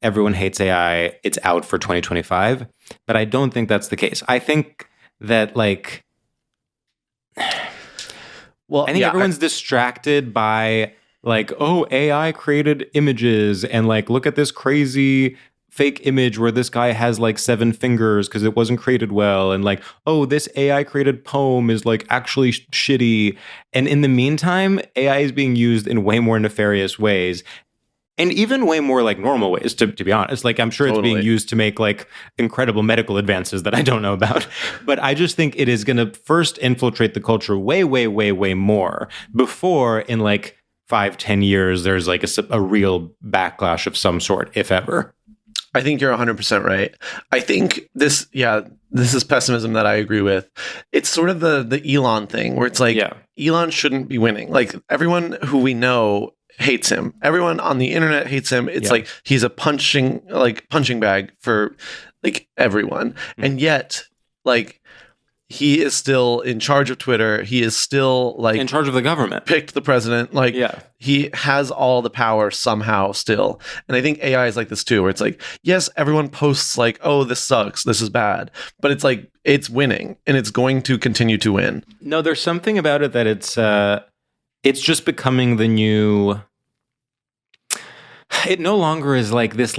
everyone hates AI, it's out for 2025, but I don't think that's the case. I think that like, everyone's distracted by like, oh, AI created images and like, look at this crazy fake image where this guy has like 7 fingers because it wasn't created well, and like, oh, this AI created poem is like actually shitty. And in the meantime, AI is being used in way more nefarious ways, and even way more like normal ways, to be honest. Like, I'm sure it's being used to make like incredible medical advances that I don't know about. But I just think it is going to first infiltrate the culture way, way, way, way more before in like 5-10 years, there's like a real backlash of some sort, if ever. I think you're 100% right. I think this is pessimism that I agree with. It's sort of the Elon thing where it's like, Elon shouldn't be winning. Like, everyone who we know hates him. Everyone on the internet hates him. It's like he's a punching bag for like everyone. And yet, like, he is still in charge of Twitter. He is still like in charge of the government. Picked the president. Like, he has all the power somehow still. And I think AI is like this too, where it's like, yes, everyone posts like, oh, this sucks, this is bad, but it's like it's winning and it's going to continue to win. No, there's something about it that it's just becoming the new. It no longer is like this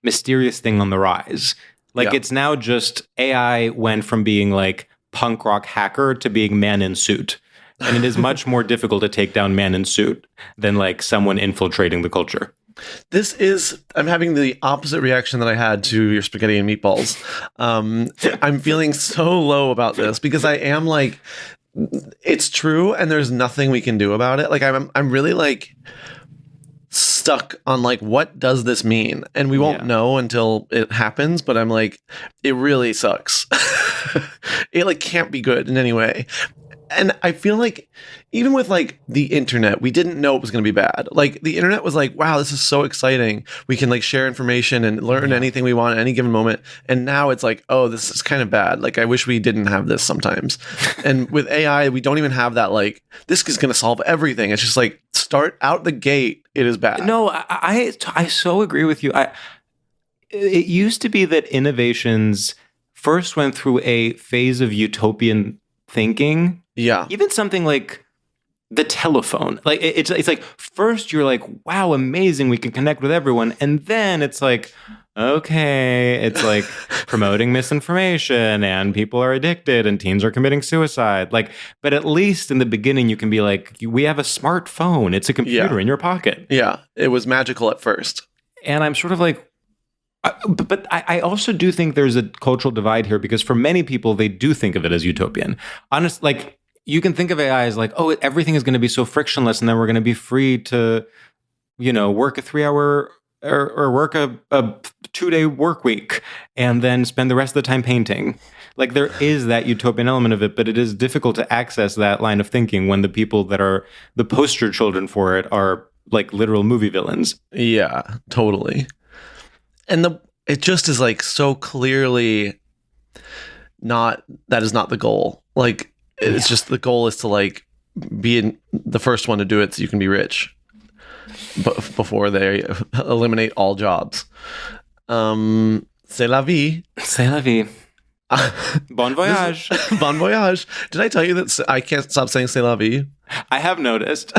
mysterious thing on the rise. Like, it's now just AI went from being like punk rock hacker to being man in suit. And it is much more difficult to take down man in suit than like someone infiltrating the culture. I'm having the opposite reaction that I had to your spaghetti and meatballs. I'm feeling so low about this because I am like, it's true and there's nothing we can do about it. Like, I'm really like stuck on like, what does this mean? And we won't know until it happens, but I'm like, it really sucks. It like can't be good in any way. And I feel like even with like the internet, we didn't know it was going to be bad. Like, the internet was like, wow, this is so exciting. We can like share information and learn anything we want at any given moment. And now it's like, oh, this is kind of bad. Like, I wish we didn't have this sometimes. And with AI, we don't even have that, like, this is going to solve everything. It's just like, start out the gate, it is bad. No, I so agree with you. It used to be that innovations first went through a phase of utopian thinking. Yeah. Even something like the telephone. Like, it's like, first you're like, wow, amazing, we can connect with everyone. And then it's like, okay, it's like promoting misinformation and people are addicted and teens are committing suicide. Like, but at least in the beginning you can be like, we have a smartphone. It's a computer in your pocket. Yeah. It was magical at first. And I'm sort of like, but I also do think there's a cultural divide here because for many people, they do think of it as utopian. Like, you can think of AI as like, oh, everything is going to be so frictionless and then we're going to be free to, work a 3-hour or work a 2-day work week and then spend the rest of the time painting. Like, there is that utopian element of it, but it is difficult to access that line of thinking when the people that are the poster children for it are like literal movie villains. Yeah, totally. And it just is like so clearly that is not the goal. Like, it's just the goal is to like be the first one to do it so you can be rich before they eliminate all jobs. C'est la vie. C'est la vie. Bon voyage. Bon voyage. Did I tell you that I can't stop saying c'est la vie? I have noticed.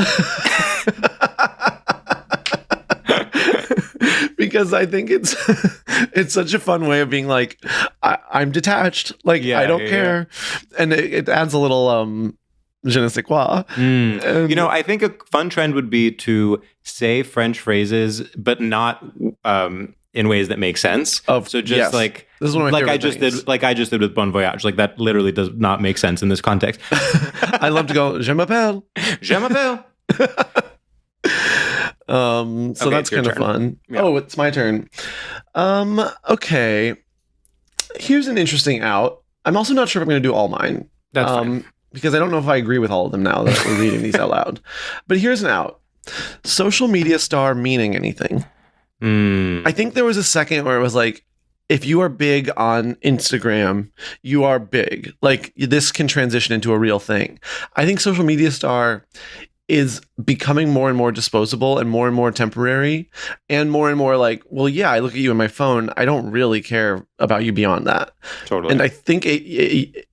Because I think it's such a fun way of being like, I'm detached. Like, I don't care. And it adds a little je ne sais quoi. I think a fun trend would be to say French phrases, but not in ways that make sense. So just like this is one of my I just things. did, like I just did with Bon Voyage. Like, that literally does not make sense in this context. I love to go, je m'appelle. Je m'appelle. So that's kind of fun. Yeah. Oh, it's my turn. Okay. Here's an interesting out. I'm also not sure if I'm going to do all mine. That's fine. Because I don't know if I agree with all of them now that we're reading these out loud. But here's an out. Social media star meaning anything. I think there was a second where it was like, if you are big on Instagram, you are big. Like, this can transition into a real thing. I think social media star is becoming more and more disposable and more temporary and more like, well, yeah, I look at you on my phone. I don't really care about you beyond that. Totally. And I think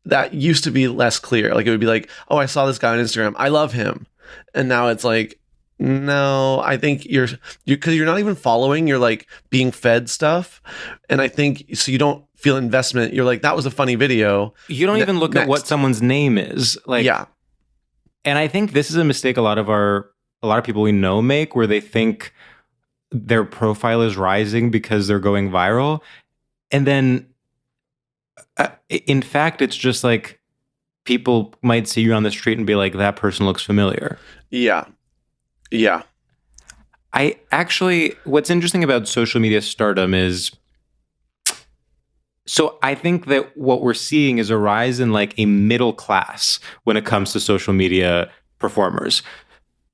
that used to be less clear. Like, it would be like, oh, I saw this guy on Instagram, I love him. And now it's like, no, I think you're because you're not even following, you're like being fed stuff. And I think, so you don't feel investment. You're like, that was a funny video. You don't even look at what someone's name is. Like, yeah. And I think this is a mistake a lot of people we know make, where they think their profile is rising because they're going viral. And then in fact, it's just like people might see you on the street and be like, that person looks familiar. Yeah. Yeah. what's interesting about social media stardom is, so I think that what we're seeing is a rise in like a middle class when it comes to social media performers.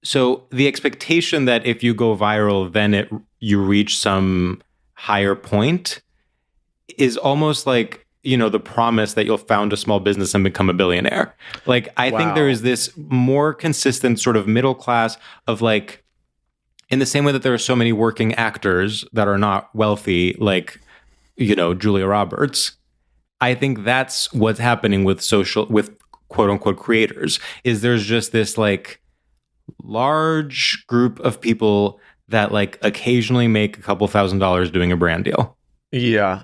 So the expectation that if you go viral, then you reach some higher point is almost like, the promise that you'll found a small business and become a billionaire. Like, I think there is this more consistent sort of middle class of like, in the same way that there are so many working actors that are not wealthy, like, Julia Roberts. I think that's what's happening with quote unquote creators, is there's just this like large group of people that like occasionally make a couple $1,000s doing a brand deal. Yeah,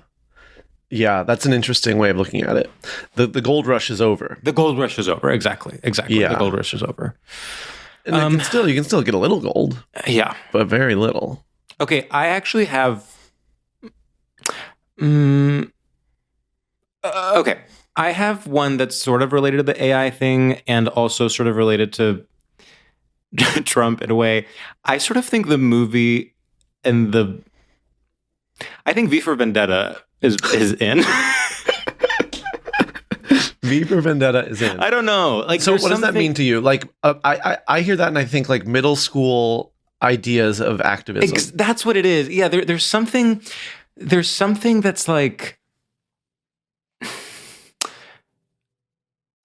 that's an interesting way of looking at it. The gold rush is over. The gold rush is over. Exactly. Yeah. The gold rush is over. And you can still get a little gold. Yeah. But very little. Okay, I actually have... okay. I have one that's sort of related to the AI thing and also sort of related to Trump in a way. I sort of think the movie and I think V for Vendetta is in. V for Vendetta is in. I don't know. Like, so what does that mean to you? Like, I hear that and I think like middle school ideas of activism. That's what it is. Yeah, there's something that's like,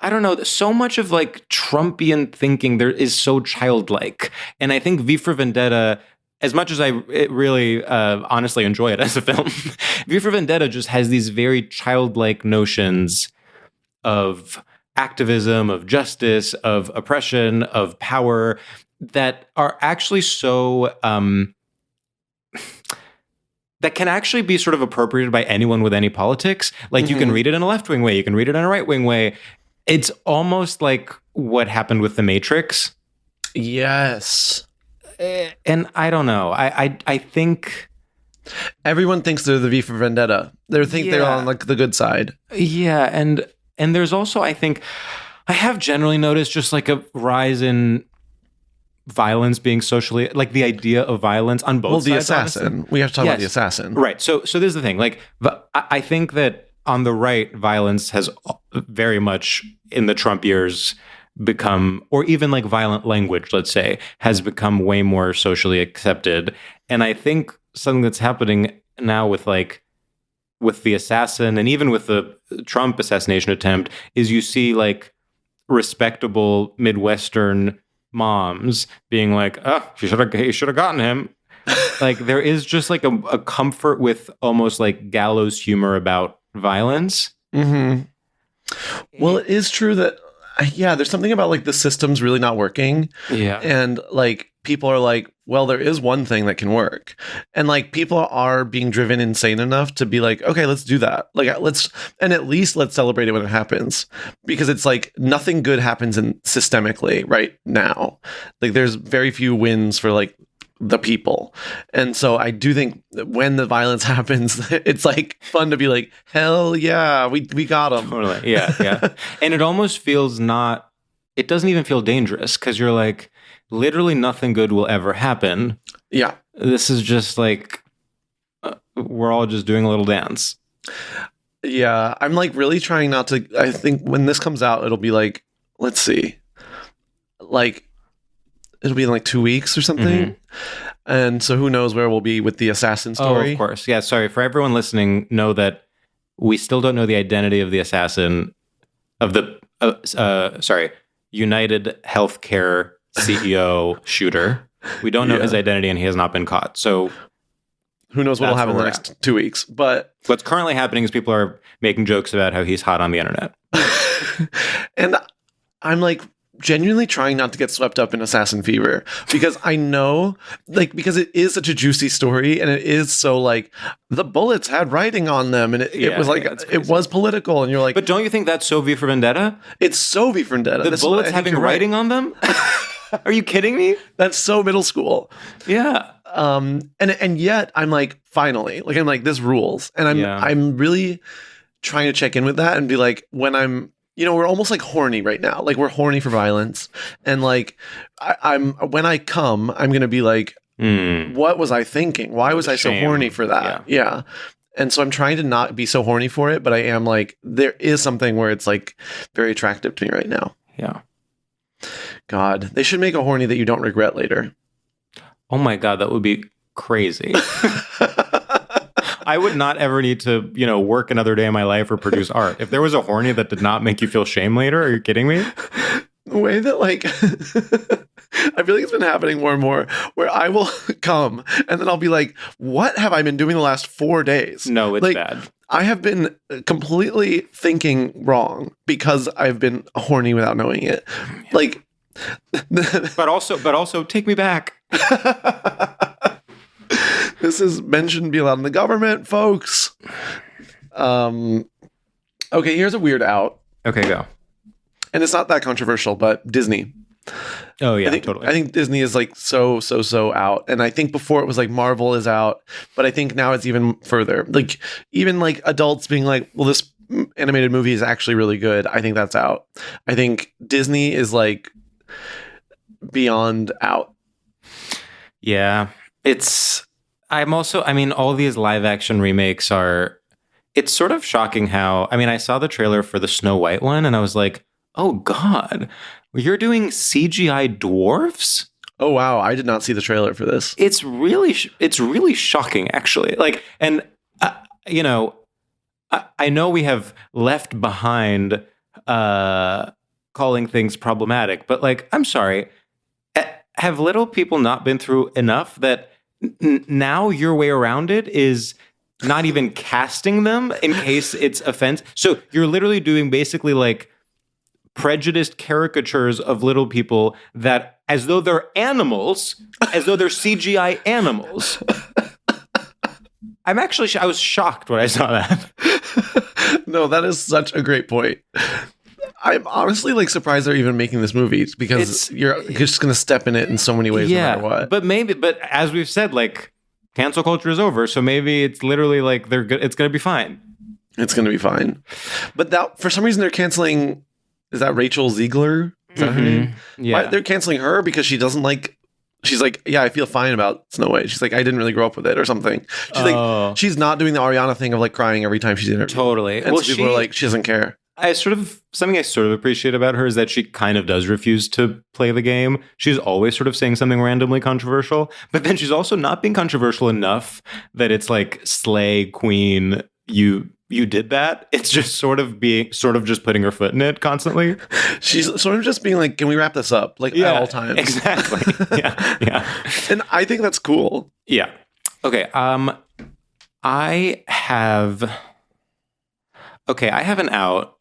I don't know. So much of like Trumpian thinking there is so childlike, and I think V for Vendetta, as much as I really honestly enjoy it as a film, V for Vendetta just has these very childlike notions of activism, of justice, of oppression, of power that are actually so that can actually be sort of appropriated by anyone with any politics. Like, you can read it in a left-wing way, you can read it in a right-wing way. It's almost like what happened with The Matrix. Yes. And I don't know. I think everyone thinks they're the V for Vendetta. They're on like the good side. Yeah, and there's also, I think, I have generally noticed just like a rise in violence being socially, like the idea of violence on both sides. Well, the assassin. Honestly. We have to talk about the assassin. Right. So this is the thing. Like, I think that on the right, violence has very much in the Trump years become, or even like violent language, let's say, has become way more socially accepted. And I think something that's happening now with the assassin and even with the Trump assassination attempt is you see like respectable Midwestern moms being like, oh, he should have gotten him. Like, there is just like a comfort with almost like gallows humor about violence. Mm-hmm. Well, it is true that, there's something about like the system's really not working. Yeah. And like people are like, well, there is one thing that can work. And like people are being driven insane enough to be like, okay, let's do that. Like, at least let's celebrate it when it happens, because it's like nothing good happens systemically right now. Like, there's very few wins for like the people. And so I do think that when the violence happens, it's like fun to be like, hell yeah, we got them. Totally. Yeah. And it almost feels it doesn't even feel dangerous, because you're like, literally nothing good will ever happen. Yeah. This is just like, we're all just doing a little dance. Yeah. I'm like really trying not to, I think when this comes out, it'll be like, let's see, like, it'll be in like 2 weeks or something. Mm-hmm. And so who knows where we'll be with the assassin story. Oh, of course. Yeah, sorry. For everyone listening, know that we still don't know the identity of the assassin of the, United Healthcare CEO shooter. We don't know his identity, and he has not been caught. So who knows what will happen in the next 2 weeks. But what's currently happening is people are making jokes about how he's hot on the internet. And I'm like, genuinely trying not to get swept up in assassin fever, because I know, like, because it is such a juicy story, and it is so like the bullets had writing on them, and it was like it was political, and you're like, but don't you think that's so V for Vendetta? It's so V for Vendetta. The bullets having writing on them. Are you kidding me? That's so middle school. Yeah. And yet I'm like, finally, like, I'm like, this rules, and I'm really trying to check in with that and be like, when I'm, we're almost like horny right now. Like, we're horny for violence. And like, I'm when I come, I'm going to be like, What was I thinking? Why was I so horny for that? Yeah. And so I'm trying to not be so horny for it, but I am like, there is something where it's like very attractive to me right now. Yeah. God, they should make a horny that you don't regret later. Oh my God, that would be crazy. I would not ever need to, work another day in my life or produce art. If there was a horny that did not make you feel shame later, are you kidding me? The way that, like, I feel like it's been happening more and more, where I will come and then I'll be like, what have I been doing the last 4 days? No, it's like, bad. I have been completely thinking wrong because I've been horny without knowing it. Like, but also take me back. This is men shouldn't be allowed in the government, folks. Okay, here's a weird out. Okay, go. And it's not that controversial, but Disney. Oh yeah, totally. I think Disney is like so out. And I think before it was like Marvel is out, but I think now it's even further. Like even like adults being like, well, this animated movie is actually really good. I think that's out. I think Disney is like beyond out. Yeah. All these live action remakes it's sort of shocking how, I saw the trailer for the Snow White one and I was like, oh God, you're doing CGI dwarfs? Oh wow, I did not see the trailer for this. It's really shocking, actually. Like, and I know we have left behind calling things problematic, but like, I'm sorry, have little people not been through enough that now your way around it is not even casting them in case it's offense? So you're literally doing basically like prejudiced caricatures of little people that as though they're animals, as though they're CGI animals. I was shocked when I saw that. No, that is such a great point. I'm honestly like surprised they're even making this movie because you're just going to step in it in so many ways no matter what. But as we've said, like cancel culture is over. So maybe it's literally like it's going to be fine. It's going to be fine. But that for some reason they're canceling. Is that Rachel Ziegler? Is that her name? Yeah. Why, they're canceling her because she doesn't like. She's like, yeah, I feel fine about Snow White. She's like, I didn't really grow up with it or something. She's like, she's not doing the Ariana thing of like crying every time she's interviewed. Totally. And so people are like, she doesn't care. Something I sort of appreciate about her is that she kind of does refuse to play the game. She's always sort of saying something randomly controversial, but then she's also not being controversial enough that it's like slay queen. You did that. It's just sort of just putting her foot in it constantly. She's sort of just being like, can we wrap this up? Like at all times. Exactly. Yeah. And I think that's cool. Yeah. Okay. I have an out.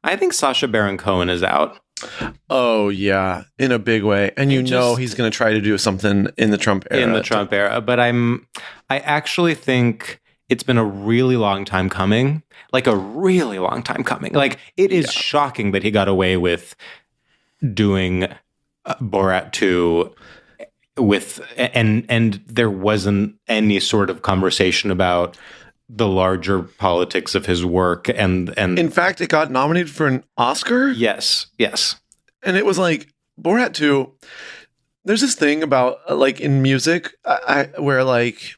I think Sacha Baron Cohen is out. Oh, yeah. In a big way. And he's going to try to do something in the Trump era. But I actually think it's been a really long time coming. Like a really long time coming. Like it is shocking that he got away with doing Borat 2 and there wasn't any sort of conversation about the larger politics of his work and in fact it got nominated for an Oscar. Yes And it was like Borat 2. There's this thing about like in music where like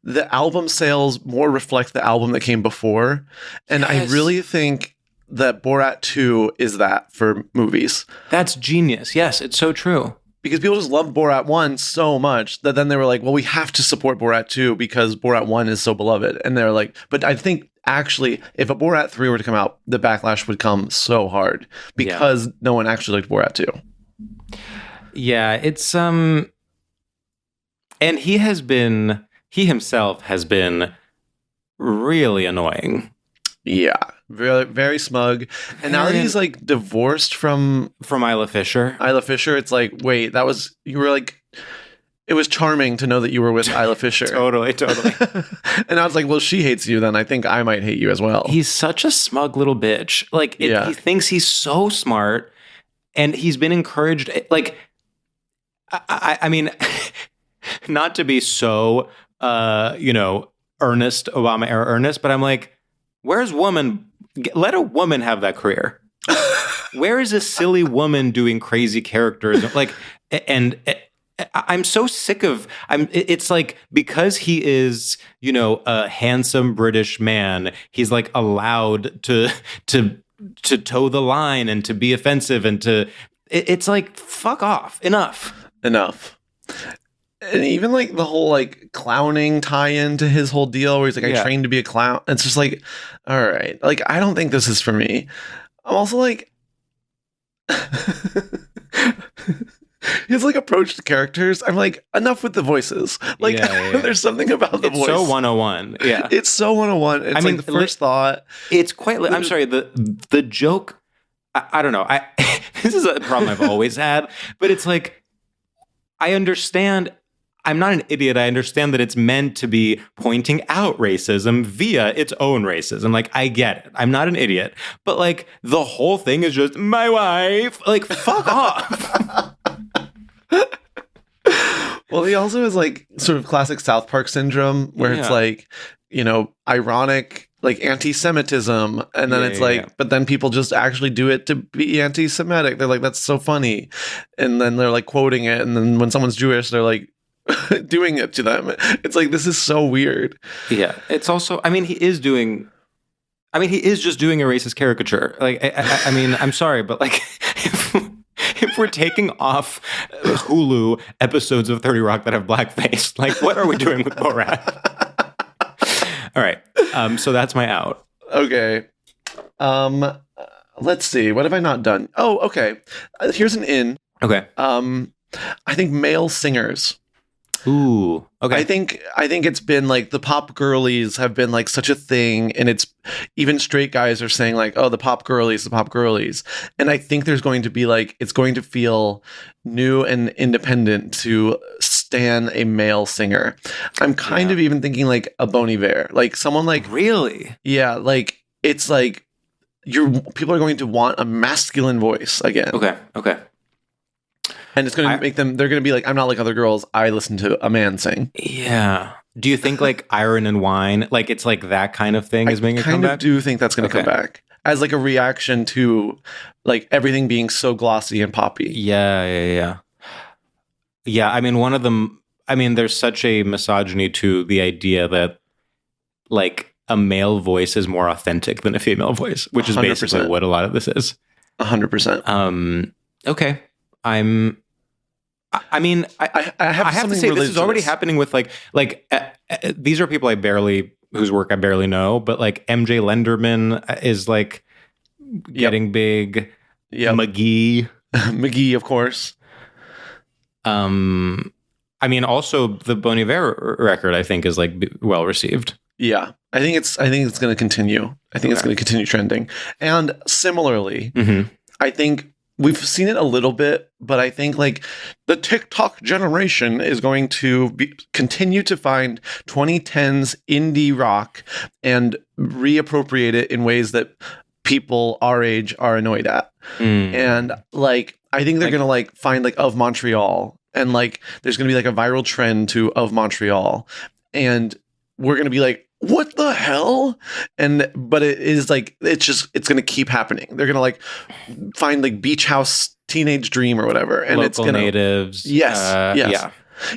the album sales more reflect the album that came before, and I really think that Borat 2 is that for movies. That's genius. Yes, it's so true. Because people just loved Borat 1 so much that then they were like, well, we have to support Borat 2 because Borat 1 is so beloved. And they're like, but I think actually, if a Borat 3 were to come out, the backlash would come so hard because no one actually liked Borat 2. Yeah, it's and he himself has been really annoying. Yeah. Very, very smug. And now that he's like divorced from Isla Fisher. It's like, wait, you were like, it was charming to know that you were with Isla Fisher. Totally. And I was like, well, she hates you, then I think I might hate you as well. He's such a smug little bitch. Like, he thinks he's so smart, and he's been encouraged. Like, I mean, not to be so, earnest, Obama era earnest, but I'm like, where's woman? Let a woman have that career. Where is a silly woman doing crazy characters? Like, and I'm so sick of it's like because he is, a handsome British man, he's like allowed to toe the line and to be offensive and it's like fuck off. Enough. And even like the whole like clowning tie-in to his whole deal where he's like, I trained to be a clown. It's just like, all right, like I don't think this is for me. I'm also like his like approach to characters, I'm like, enough with the voices. Like there's something about the voice. It's so 101. Yeah. It's so 101. It's like the first thought. It's quite I'm sorry, the joke, I don't know. This is a problem I've always had, but it's like I understand. I'm not an idiot. I understand that it's meant to be pointing out racism via its own racism. Like, I get it. I'm not an idiot. But, like, the whole thing is just, my wife. Like, fuck off. Well, he also has, like, sort of classic South Park syndrome, where it's, like, ironic, like, anti-Semitism. And then it's like, but then people just actually do it to be anti-Semitic. They're like, that's so funny. And then they're, like, quoting it. And then when someone's Jewish, they're like, doing it to them. It's like, this is so weird. Yeah. It's also, he is just doing a racist caricature. Like, I mean, I'm sorry, but like, if we're taking off Hulu episodes of 30 Rock that have blackface, like, what are we doing with Borat? All right. So that's my out. Okay. Let's see. What have I not done? Oh, okay. Here's an in. Okay. I think male singers. Ooh, okay. I think it's been like the pop girlies have been like such a thing, and it's even straight guys are saying like, oh, the pop girlies. And I think there's going to be like, it's going to feel new and independent to stan a male singer. I'm kind of even thinking like a Bon Iver, like someone like, really? Yeah. Like it's like people are going to want a masculine voice again. Okay. And it's going to make them, they're going to be like, I'm not like other girls. I listen to a man sing. Yeah. Do you think like Iron and Wine, like it's like that kind of thing is being a comeback? I kind of do think that's going to come back as like a reaction to like everything being so glossy and poppy. Yeah. I mean, one of them, there's such a misogyny to the idea that like a male voice is more authentic than a female voice, which is 100%. Basically what a lot of this is. 100%. Okay. I have to say this is already happening with like these are people whose work I barely know, but like MJ Lenderman is like getting big. Yeah, McGee, of course. Also the Bon Iver record I think is like well received. Yeah, I think it's going to continue. I think it's going to continue trending, and similarly, I think. We've seen it a little bit, but I think like the TikTok generation is going to continue to find 2010s indie rock and reappropriate it in ways that people our age are annoyed at. And like, I think they're going to like find like Of Montreal, and like there's going to be like a viral trend to Of Montreal, and we're going to be like, what the hell? But it is like, it's going to keep happening. They're going to like find like Beach House Teenage Dream or whatever. And local it's going to natives. Yes. Yeah.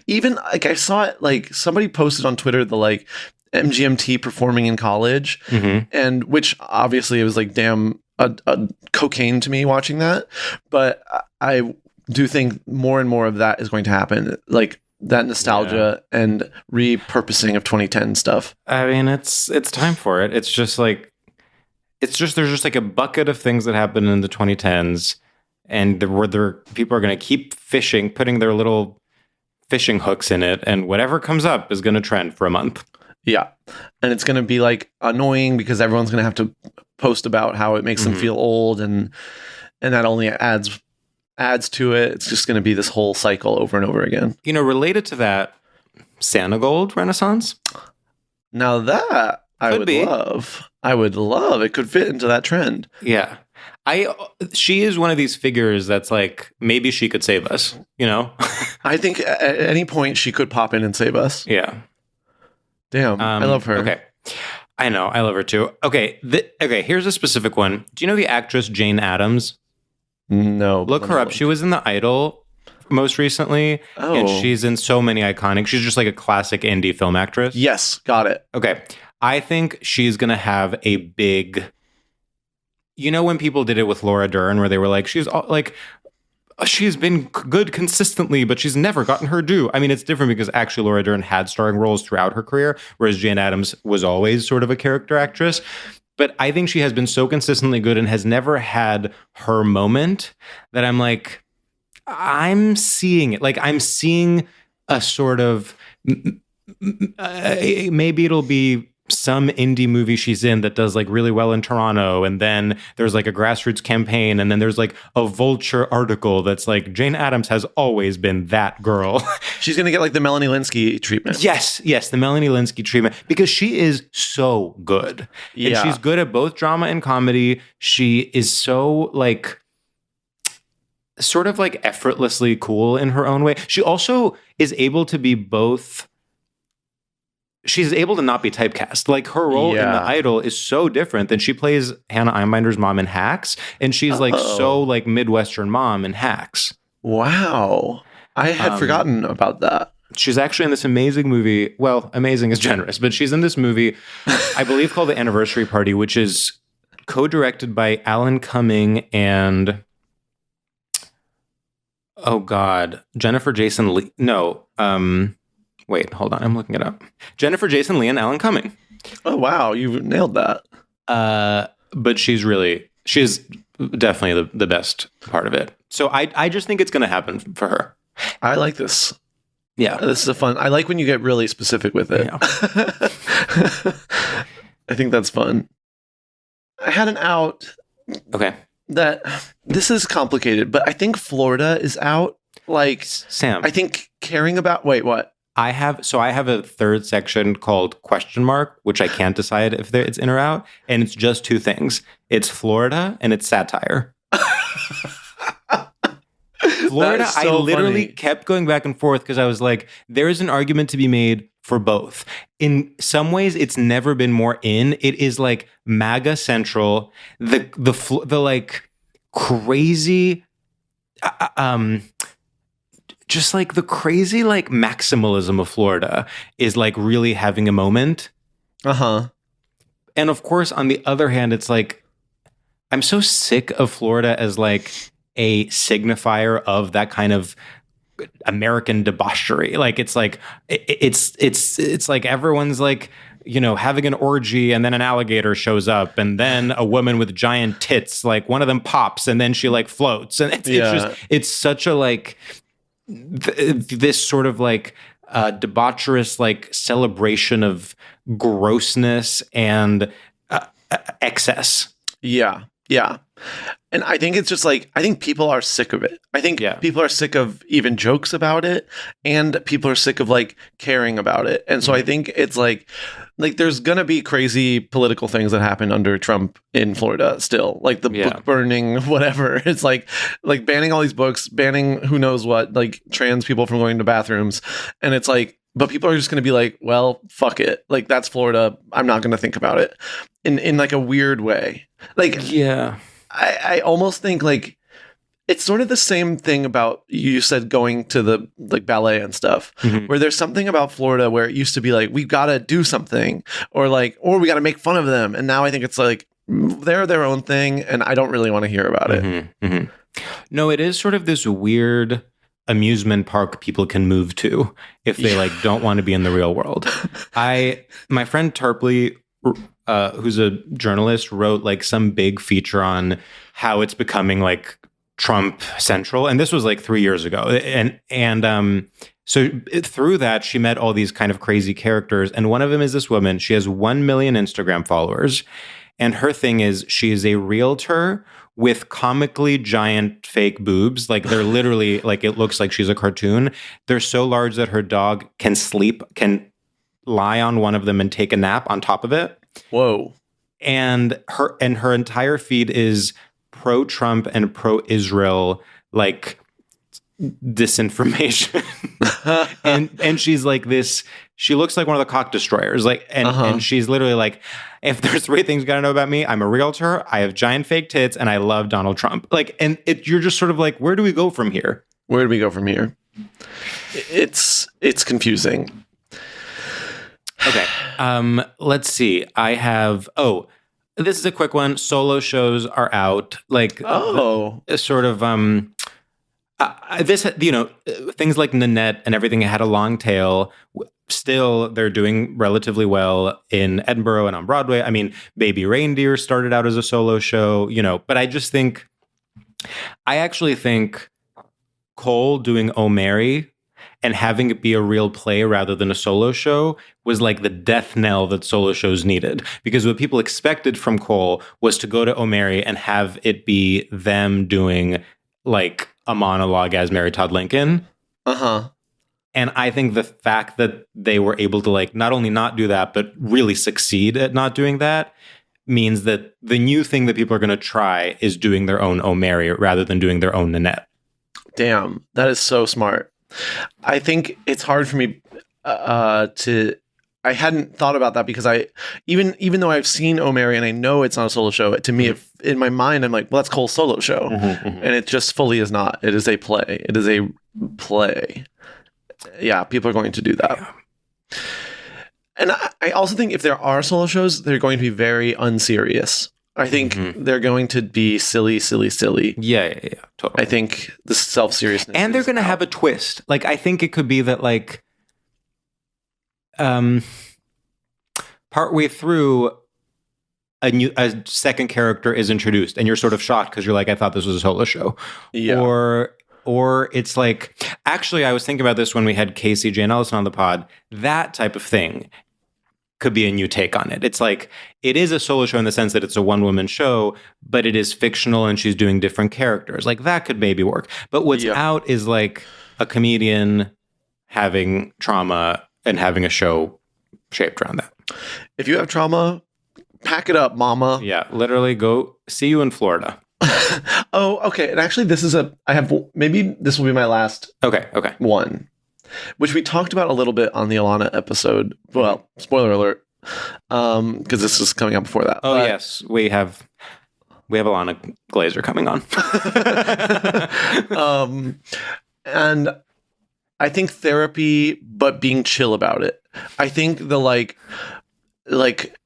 Even like I saw it, like somebody posted on Twitter, the like MGMT performing in college, and which obviously it was like, damn, a cocaine to me watching that. But I do think more and more of that is going to happen. Like, that nostalgia and repurposing of 2010 stuff. I mean, it's time for it. It's just like, there's just like a bucket of things that happened in the 2010s, and people are going to keep fishing, putting their little fishing hooks in it, and whatever comes up is going to trend for a month. Yeah. And it's going to be like annoying because everyone's going to have to post about how it makes them feel old, and that only adds to it. It's just going to be this whole cycle over and over again. Related to that, Santa Gold Renaissance. Now that I would love. It could fit into that trend. Yeah. She is one of these figures that's like, maybe she could save us, I think at any point she could pop in and save us. Yeah. Damn. I love her. Okay. I know. I love her too. Okay. Here's a specific one. Do you know the actress Jane Addams? No. Look her up. She was in The Idol most recently. And she's in so many iconic. She's just like a classic indie film actress. Yes, got it. Okay. I think she's going to have a big... You know when people did it with Laura Dern, where they were like, she's been good consistently, but she's never gotten her due. I mean, it's different because actually Laura Dern had starring roles throughout her career, whereas Jane Addams was always sort of a character actress. But I think she has been so consistently good and has never had her moment that I'm like, I'm seeing it. Like, I'm seeing a sort of, maybe it'll be some indie movie she's in that does like really well in Toronto, and then there's like a grassroots campaign, and then there's like a Vulture article that's like Jane Addams has always been that girl. She's gonna get like the Melanie Linsky treatment. Yes, the Melanie Linsky treatment, because she is so good. Yeah. And she's good at both drama and comedy. She is so like sort of like effortlessly cool in her own way. She also is able to be both. She's able to not be typecast. Like, her role in The Idol is so different than she plays Hannah Einbinder's mom in Hacks, and she's like so like Midwestern mom in Hacks. Wow, I had forgotten about that. She's actually in this amazing movie. Well, amazing is generous, but she's in this movie, I believe, called The Anniversary Party, which is co-directed by Alan Cumming and Jennifer Jason Leigh. No. Wait, hold on. I'm looking it up. Jennifer Jason Leigh and Alan Cumming. Oh, wow. You nailed that. But she's definitely the best part of it. So I just think it's going to happen for her. I like this. Yeah. This is I like when you get really specific with it. Yeah. I think that's fun. I had an out. Okay. That this is complicated, but I think Florida is out. Like, Sam. I think caring about... Wait, what? I have a third section called question mark, which I can't decide if it's in or out. And it's just two things. It's Florida and it's satire. Florida, so I literally kept going back and forth because I was like, there is an argument to be made for both. In some ways, it's never been more in. It is like MAGA central. The like crazy... just like the crazy like maximalism of Florida is like really having a moment. Uh-huh. And of course, on the other hand, it's like, I'm so sick of Florida as like a signifier of that kind of American debauchery. Like, it's like, it's like everyone's like, you know, having an orgy and then an alligator shows up and then a woman with giant tits, like one of them pops and then she like floats. And it's such a like, this sort of like debaucherous like celebration of grossness and excess. Yeah. And I think it's just like, I think people are sick of it. I think people are sick of even jokes about it, and people are sick of like caring about it. And so I think it's like there's going to be crazy political things that happen under Trump in Florida still, like the book burning, whatever. It's like banning all these books, banning who knows what, like trans people from going to bathrooms. And it's like, but people are just going to be like, well, fuck it. Like, that's Florida. I'm not going to think about it in like a weird way. Like, I almost think like it's sort of the same thing about, you said going to the like ballet and stuff, where there's something about Florida where it used to be like, we've got to do something, or we got to make fun of them. And now I think it's like, they're their own thing and I don't really want to hear about it. No, it is sort of this weird amusement park people can move to if they like don't want to be in the real world. My friend Tarpley, who's a journalist, wrote like some big feature on how it's becoming like Trump central, and this was like 3 years ago. And so through that, she met all these kind of crazy characters, and one of them is this woman. She has 1 million Instagram followers, and her thing is she is a realtor with comically giant fake boobs. Like, they're literally like, it looks like she's a cartoon. They're so large that her dog can lie on one of them and take a nap on top of it. Whoa. And her entire feed is pro-Trump and pro-Israel, like, disinformation. and she's like this, she looks like one of the cock destroyers. Like, and she's literally like, if there's 3 things you gotta know about me, I'm a realtor, I have giant fake tits, and I love Donald Trump. Like, and you're just sort of like, where do we go from here? Where do we go from here? It's confusing. Okay. Let's see. I have. Oh, this is a quick one. Solo shows are out. Like, sort of. This, things like Nanette and everything had a long tail. Still, they're doing relatively well in Edinburgh and on Broadway. I mean, Baby Reindeer started out as a solo show, but I actually think Cole doing Oh Mary and having it be a real play rather than a solo show was like the death knell that solo shows needed. Because what people expected from Cole was to go to Oh Mary and have it be them doing like a monologue as Mary Todd Lincoln. Uh-huh. And I think the fact that they were able to like not only not do that, but really succeed at not doing that means that the new thing that people are going to try is doing their own Oh Mary rather than doing their own Nanette. Damn, that is so smart. I think it's hard for me I hadn't thought about that because even though I've seen Oh Mary and I know it's not a solo show, to me, in my mind, I'm like, well, that's Cole's solo show. And it just fully is not. It is a play. It is a play. Yeah, people are going to do that. Yeah. And I also think if there are solo shows, they're going to be very unserious. I think they're going to be silly. Yeah, totally. I think the self-seriousness. And they're going to have a twist. Like, I think it could be that, like, partway through, a second character is introduced, and you're sort of shocked because you're like, I thought this was a solo show. Yeah. Or it's like, actually, I was thinking about this when we had Casey Jane Ellison on the pod. That type of thing could be a new take on it. It's like, it is a solo show in the sense that it's a one-woman show, but it is fictional and she's doing different characters. Like, that could maybe work. But what's out is like a comedian having trauma and having a show shaped around that. If you have trauma, pack it up, mama. Yeah, literally go see you in Florida. Oh, okay. And actually, maybe this will be my last one, which we talked about a little bit on the Alana episode. Well, spoiler alert, because this is coming out before that. Oh, yes. We have Alana Glazer coming on. And I think therapy, but being chill about it. I think the like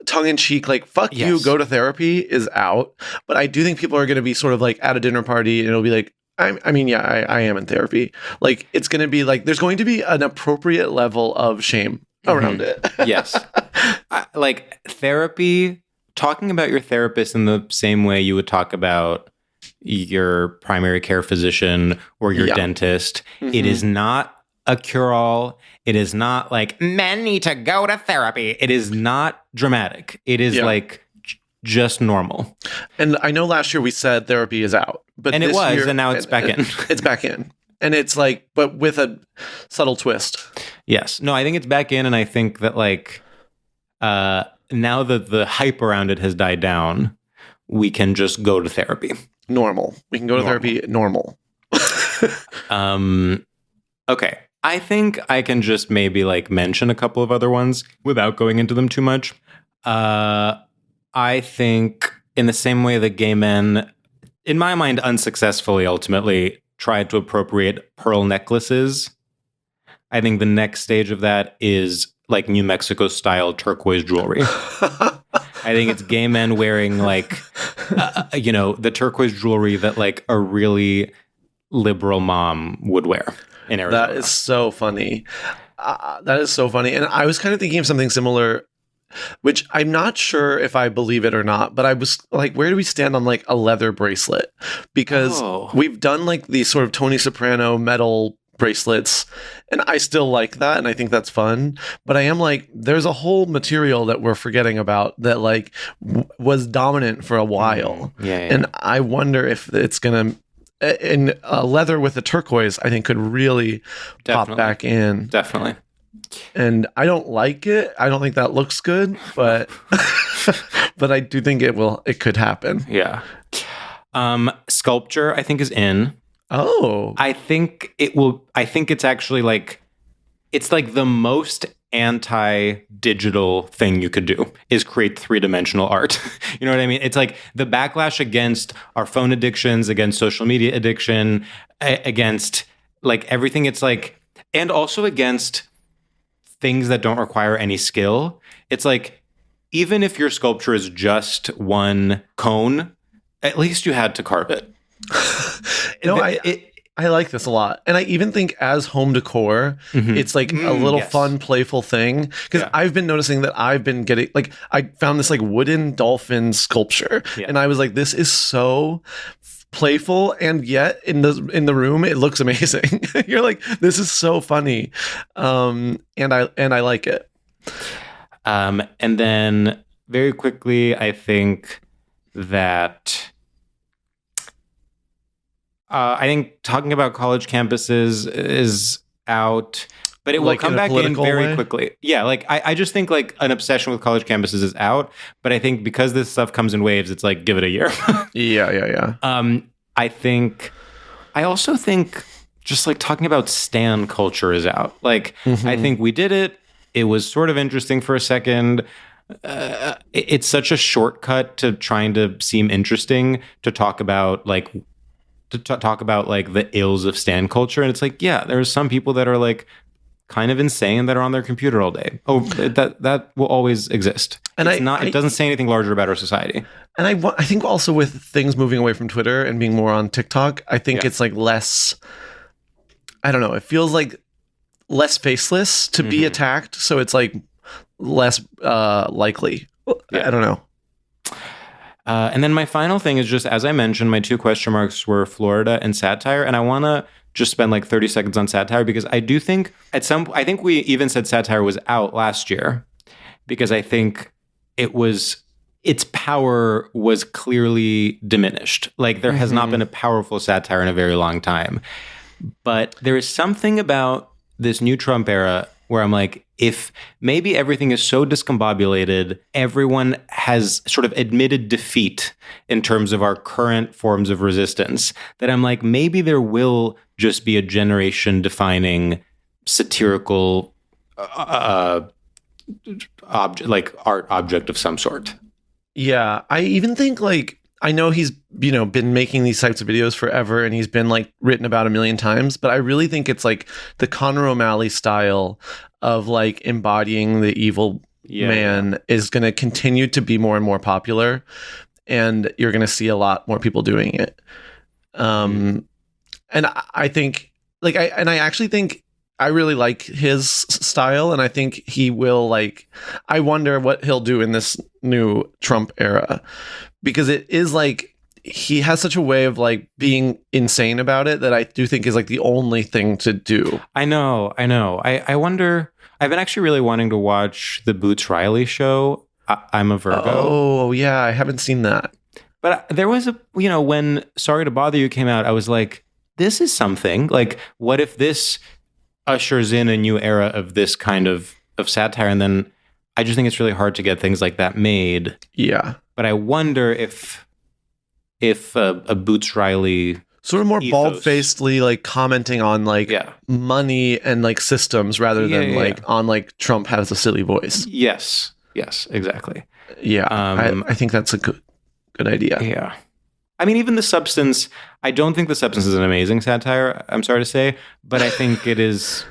tongue-in-cheek, like, fuck you, go to therapy is out. But I do think people are going to be sort of like at a dinner party and it'll be like, I am in therapy. Like, it's going to be like, there's going to be an appropriate level of shame around it. Yes. Like, therapy, talking about your therapist in the same way you would talk about your primary care physician or your dentist. It is not a cure-all. It is not like, men need to go to therapy. It is not dramatic. It is like just normal. And I know last year we said therapy is out. But and it was, year, and now it's back in. It's back in. And it's like, but with a subtle twist. Yes. No, I think it's back in, and I think that like now that the hype around it has died down, we can just go to therapy. Normal. We can go to therapy normal. Okay. I think I can just maybe like mention a couple of other ones without going into them too much. I think in the same way that gay men, in my mind, unsuccessfully ultimately tried to appropriate pearl necklaces, I think the next stage of that is like New Mexico style turquoise jewelry. I think it's gay men wearing like, the turquoise jewelry that like a really liberal mom would wear in Arizona. That is so funny. And I was kind of thinking of something similar, which I'm not sure if I believe it or not, but I was like, where do we stand on like a leather bracelet? Because we've done like these sort of Tony Soprano metal bracelets, and I still like that, and I think that's fun. But I am like, there's a whole material that we're forgetting about that like was dominant for a while. And I wonder if it's gonna, in leather with a turquoise, I think could really pop back in. Definitely. And I don't like it. I don't think that looks good, but but I do think it could happen. Yeah. Sculpture, I think, is in. Oh. I think it will. I think it's actually like, it's like the most anti-digital thing you could do is create three-dimensional art. You know what I mean? It's like the backlash against our phone addictions, against social media addiction, against like everything. It's like, and also against things that don't require any skill. It's like, even if your sculpture is just one cone, at least you had to carve it. I like this a lot. And I even think as home decor, it's like a little fun, playful thing. Because I've been noticing that I've been getting, like, I found this like wooden dolphin sculpture. Yeah. And I was like, this is so playful, and yet in the room it looks amazing. You're like, this is so funny. And I like it. And then very quickly, I think that talking about college campuses is out, but it will come back in very quickly. Yeah, like I just think like an obsession with college campuses is out, but I think because this stuff comes in waves, it's like, give it a year. Yeah. I also think just like talking about stan culture is out. Like, I think we did it. It was sort of interesting for a second. It's such a shortcut to trying to seem interesting to talk about like the ills of stan culture. And it's like, yeah, there's some people that are like kind of insane that are on their computer all day. Oh, that will always exist. And it doesn't say anything larger about our society. And I think also with things moving away from Twitter and being more on TikTok, I think it's like less, I don't know, it feels like less faceless to be attacked. So it's like less likely. Yeah. I don't know. And then my final thing is just, as I mentioned, my 2 question marks were Florida and satire. And I want to just spend like 30 seconds on satire, because I do think I think we even said satire was out last year, because I think its power was clearly diminished. Like, there has not been a powerful satire in a very long time. But there is something about this new Trump era where I'm like, if maybe everything is so discombobulated, everyone has sort of admitted defeat in terms of our current forms of resistance, that I'm like, maybe there will just be a generation-defining satirical art object of some sort. Yeah, I even think like, I know he's, been making these types of videos forever, and he's been like written about a million times, but I really think it's like the Conor O'Malley style of like embodying the evil man is going to continue to be more and more popular, and you're going to see a lot more people doing it. And I think like, I actually think I really like his style, and I think he will like, I wonder what he'll do in this new Trump era, because it is like, he has such a way of like being insane about it that I do think is like the only thing to do. I know. I wonder, I've been actually really wanting to watch the Boots Riley show, I'm a Virgo. Oh yeah, I haven't seen that. But there was when Sorry to Bother You came out, I was like, this is something. Like, what if this ushers in a new era of this kind of satire? And then I just think it's really hard to get things like that made. Yeah. But I wonder if a Boots Riley sort of more bald-facedly like commenting on like money and like systems rather than on like Trump has a silly voice. Yes, exactly. Yeah, I think that's a good idea. Yeah. I mean, even the substance, I don't think the substance is an amazing satire, I'm sorry to say, but I think it is,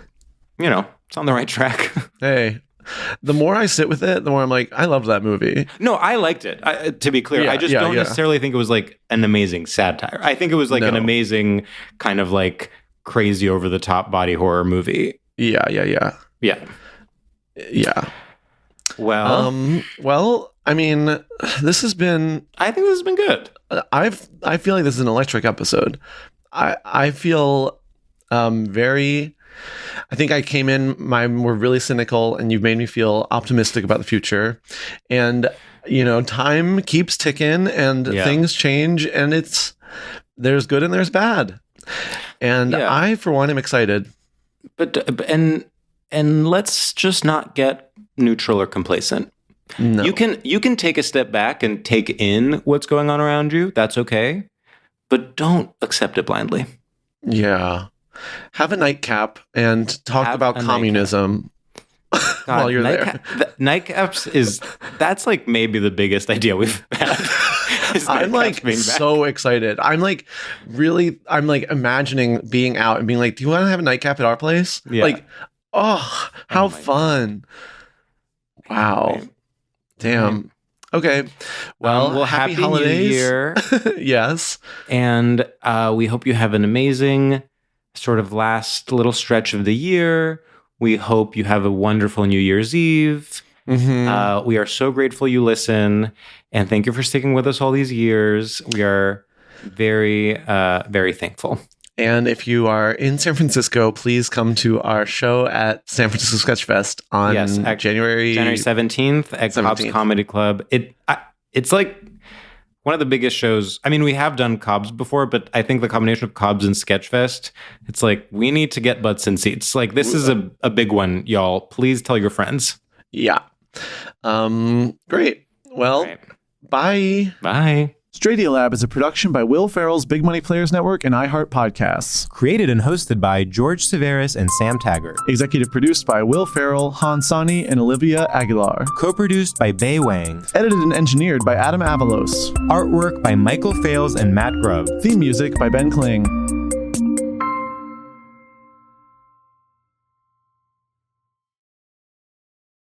it's on the right track. Hey, the more I sit with it, the more I'm like, I loved that movie. No, I liked it. To be clear, I just don't necessarily think it was like an amazing satire. I think it was like an amazing kind of like crazy over the top body horror movie. Yeah. Well, I mean, I think this has been good. I feel like this is an electric episode. I feel I think I came in, we're really cynical, and you've made me feel optimistic about the future. And, time keeps ticking, and things change, and there's good and there's bad. And I, for one, am excited. But let's just not get neutral or complacent. No. You can take a step back and take in what's going on around you. That's okay. But don't accept it blindly. Yeah. Have a nightcap and talk about communism while you're there. Nightcaps that's like maybe the biggest idea we've had. I'm like so excited. I'm like imagining being out and being like, do you want to have a nightcap at our place? Yeah. Like, oh, how fun. Wow. Right. Damn. Right. Okay. Well, happy holidays. New Year. Yes. And we hope you have an amazing sort of last little stretch of the year. We hope you have a wonderful New Year's Eve. Mm-hmm. We are so grateful you listen. And thank you for sticking with us all these years. We are very, very thankful. And if you are in San Francisco, please come to our show at San Francisco Sketch Fest on January 17th at Cobb's Comedy Club. It's like one of the biggest shows. I mean, we have done Cobb's before, but I think the combination of Cobb's and Sketchfest, it's like, we need to get butts in seats. Like, this is a big one, y'all. Please tell your friends. Yeah. Great. Well, bye. Bye. StraightioLab is a production by Will Ferrell's Big Money Players Network and iHeart Podcasts. Created and hosted by George Civeris and Sam Taggart. Executive produced by Will Ferrell, Han Sani, and Olivia Aguilar. Co-produced by Bei Wang. Edited and engineered by Adam Avalos. Artwork by Michael Fales and Matt Grubb. Theme music by Ben Kling.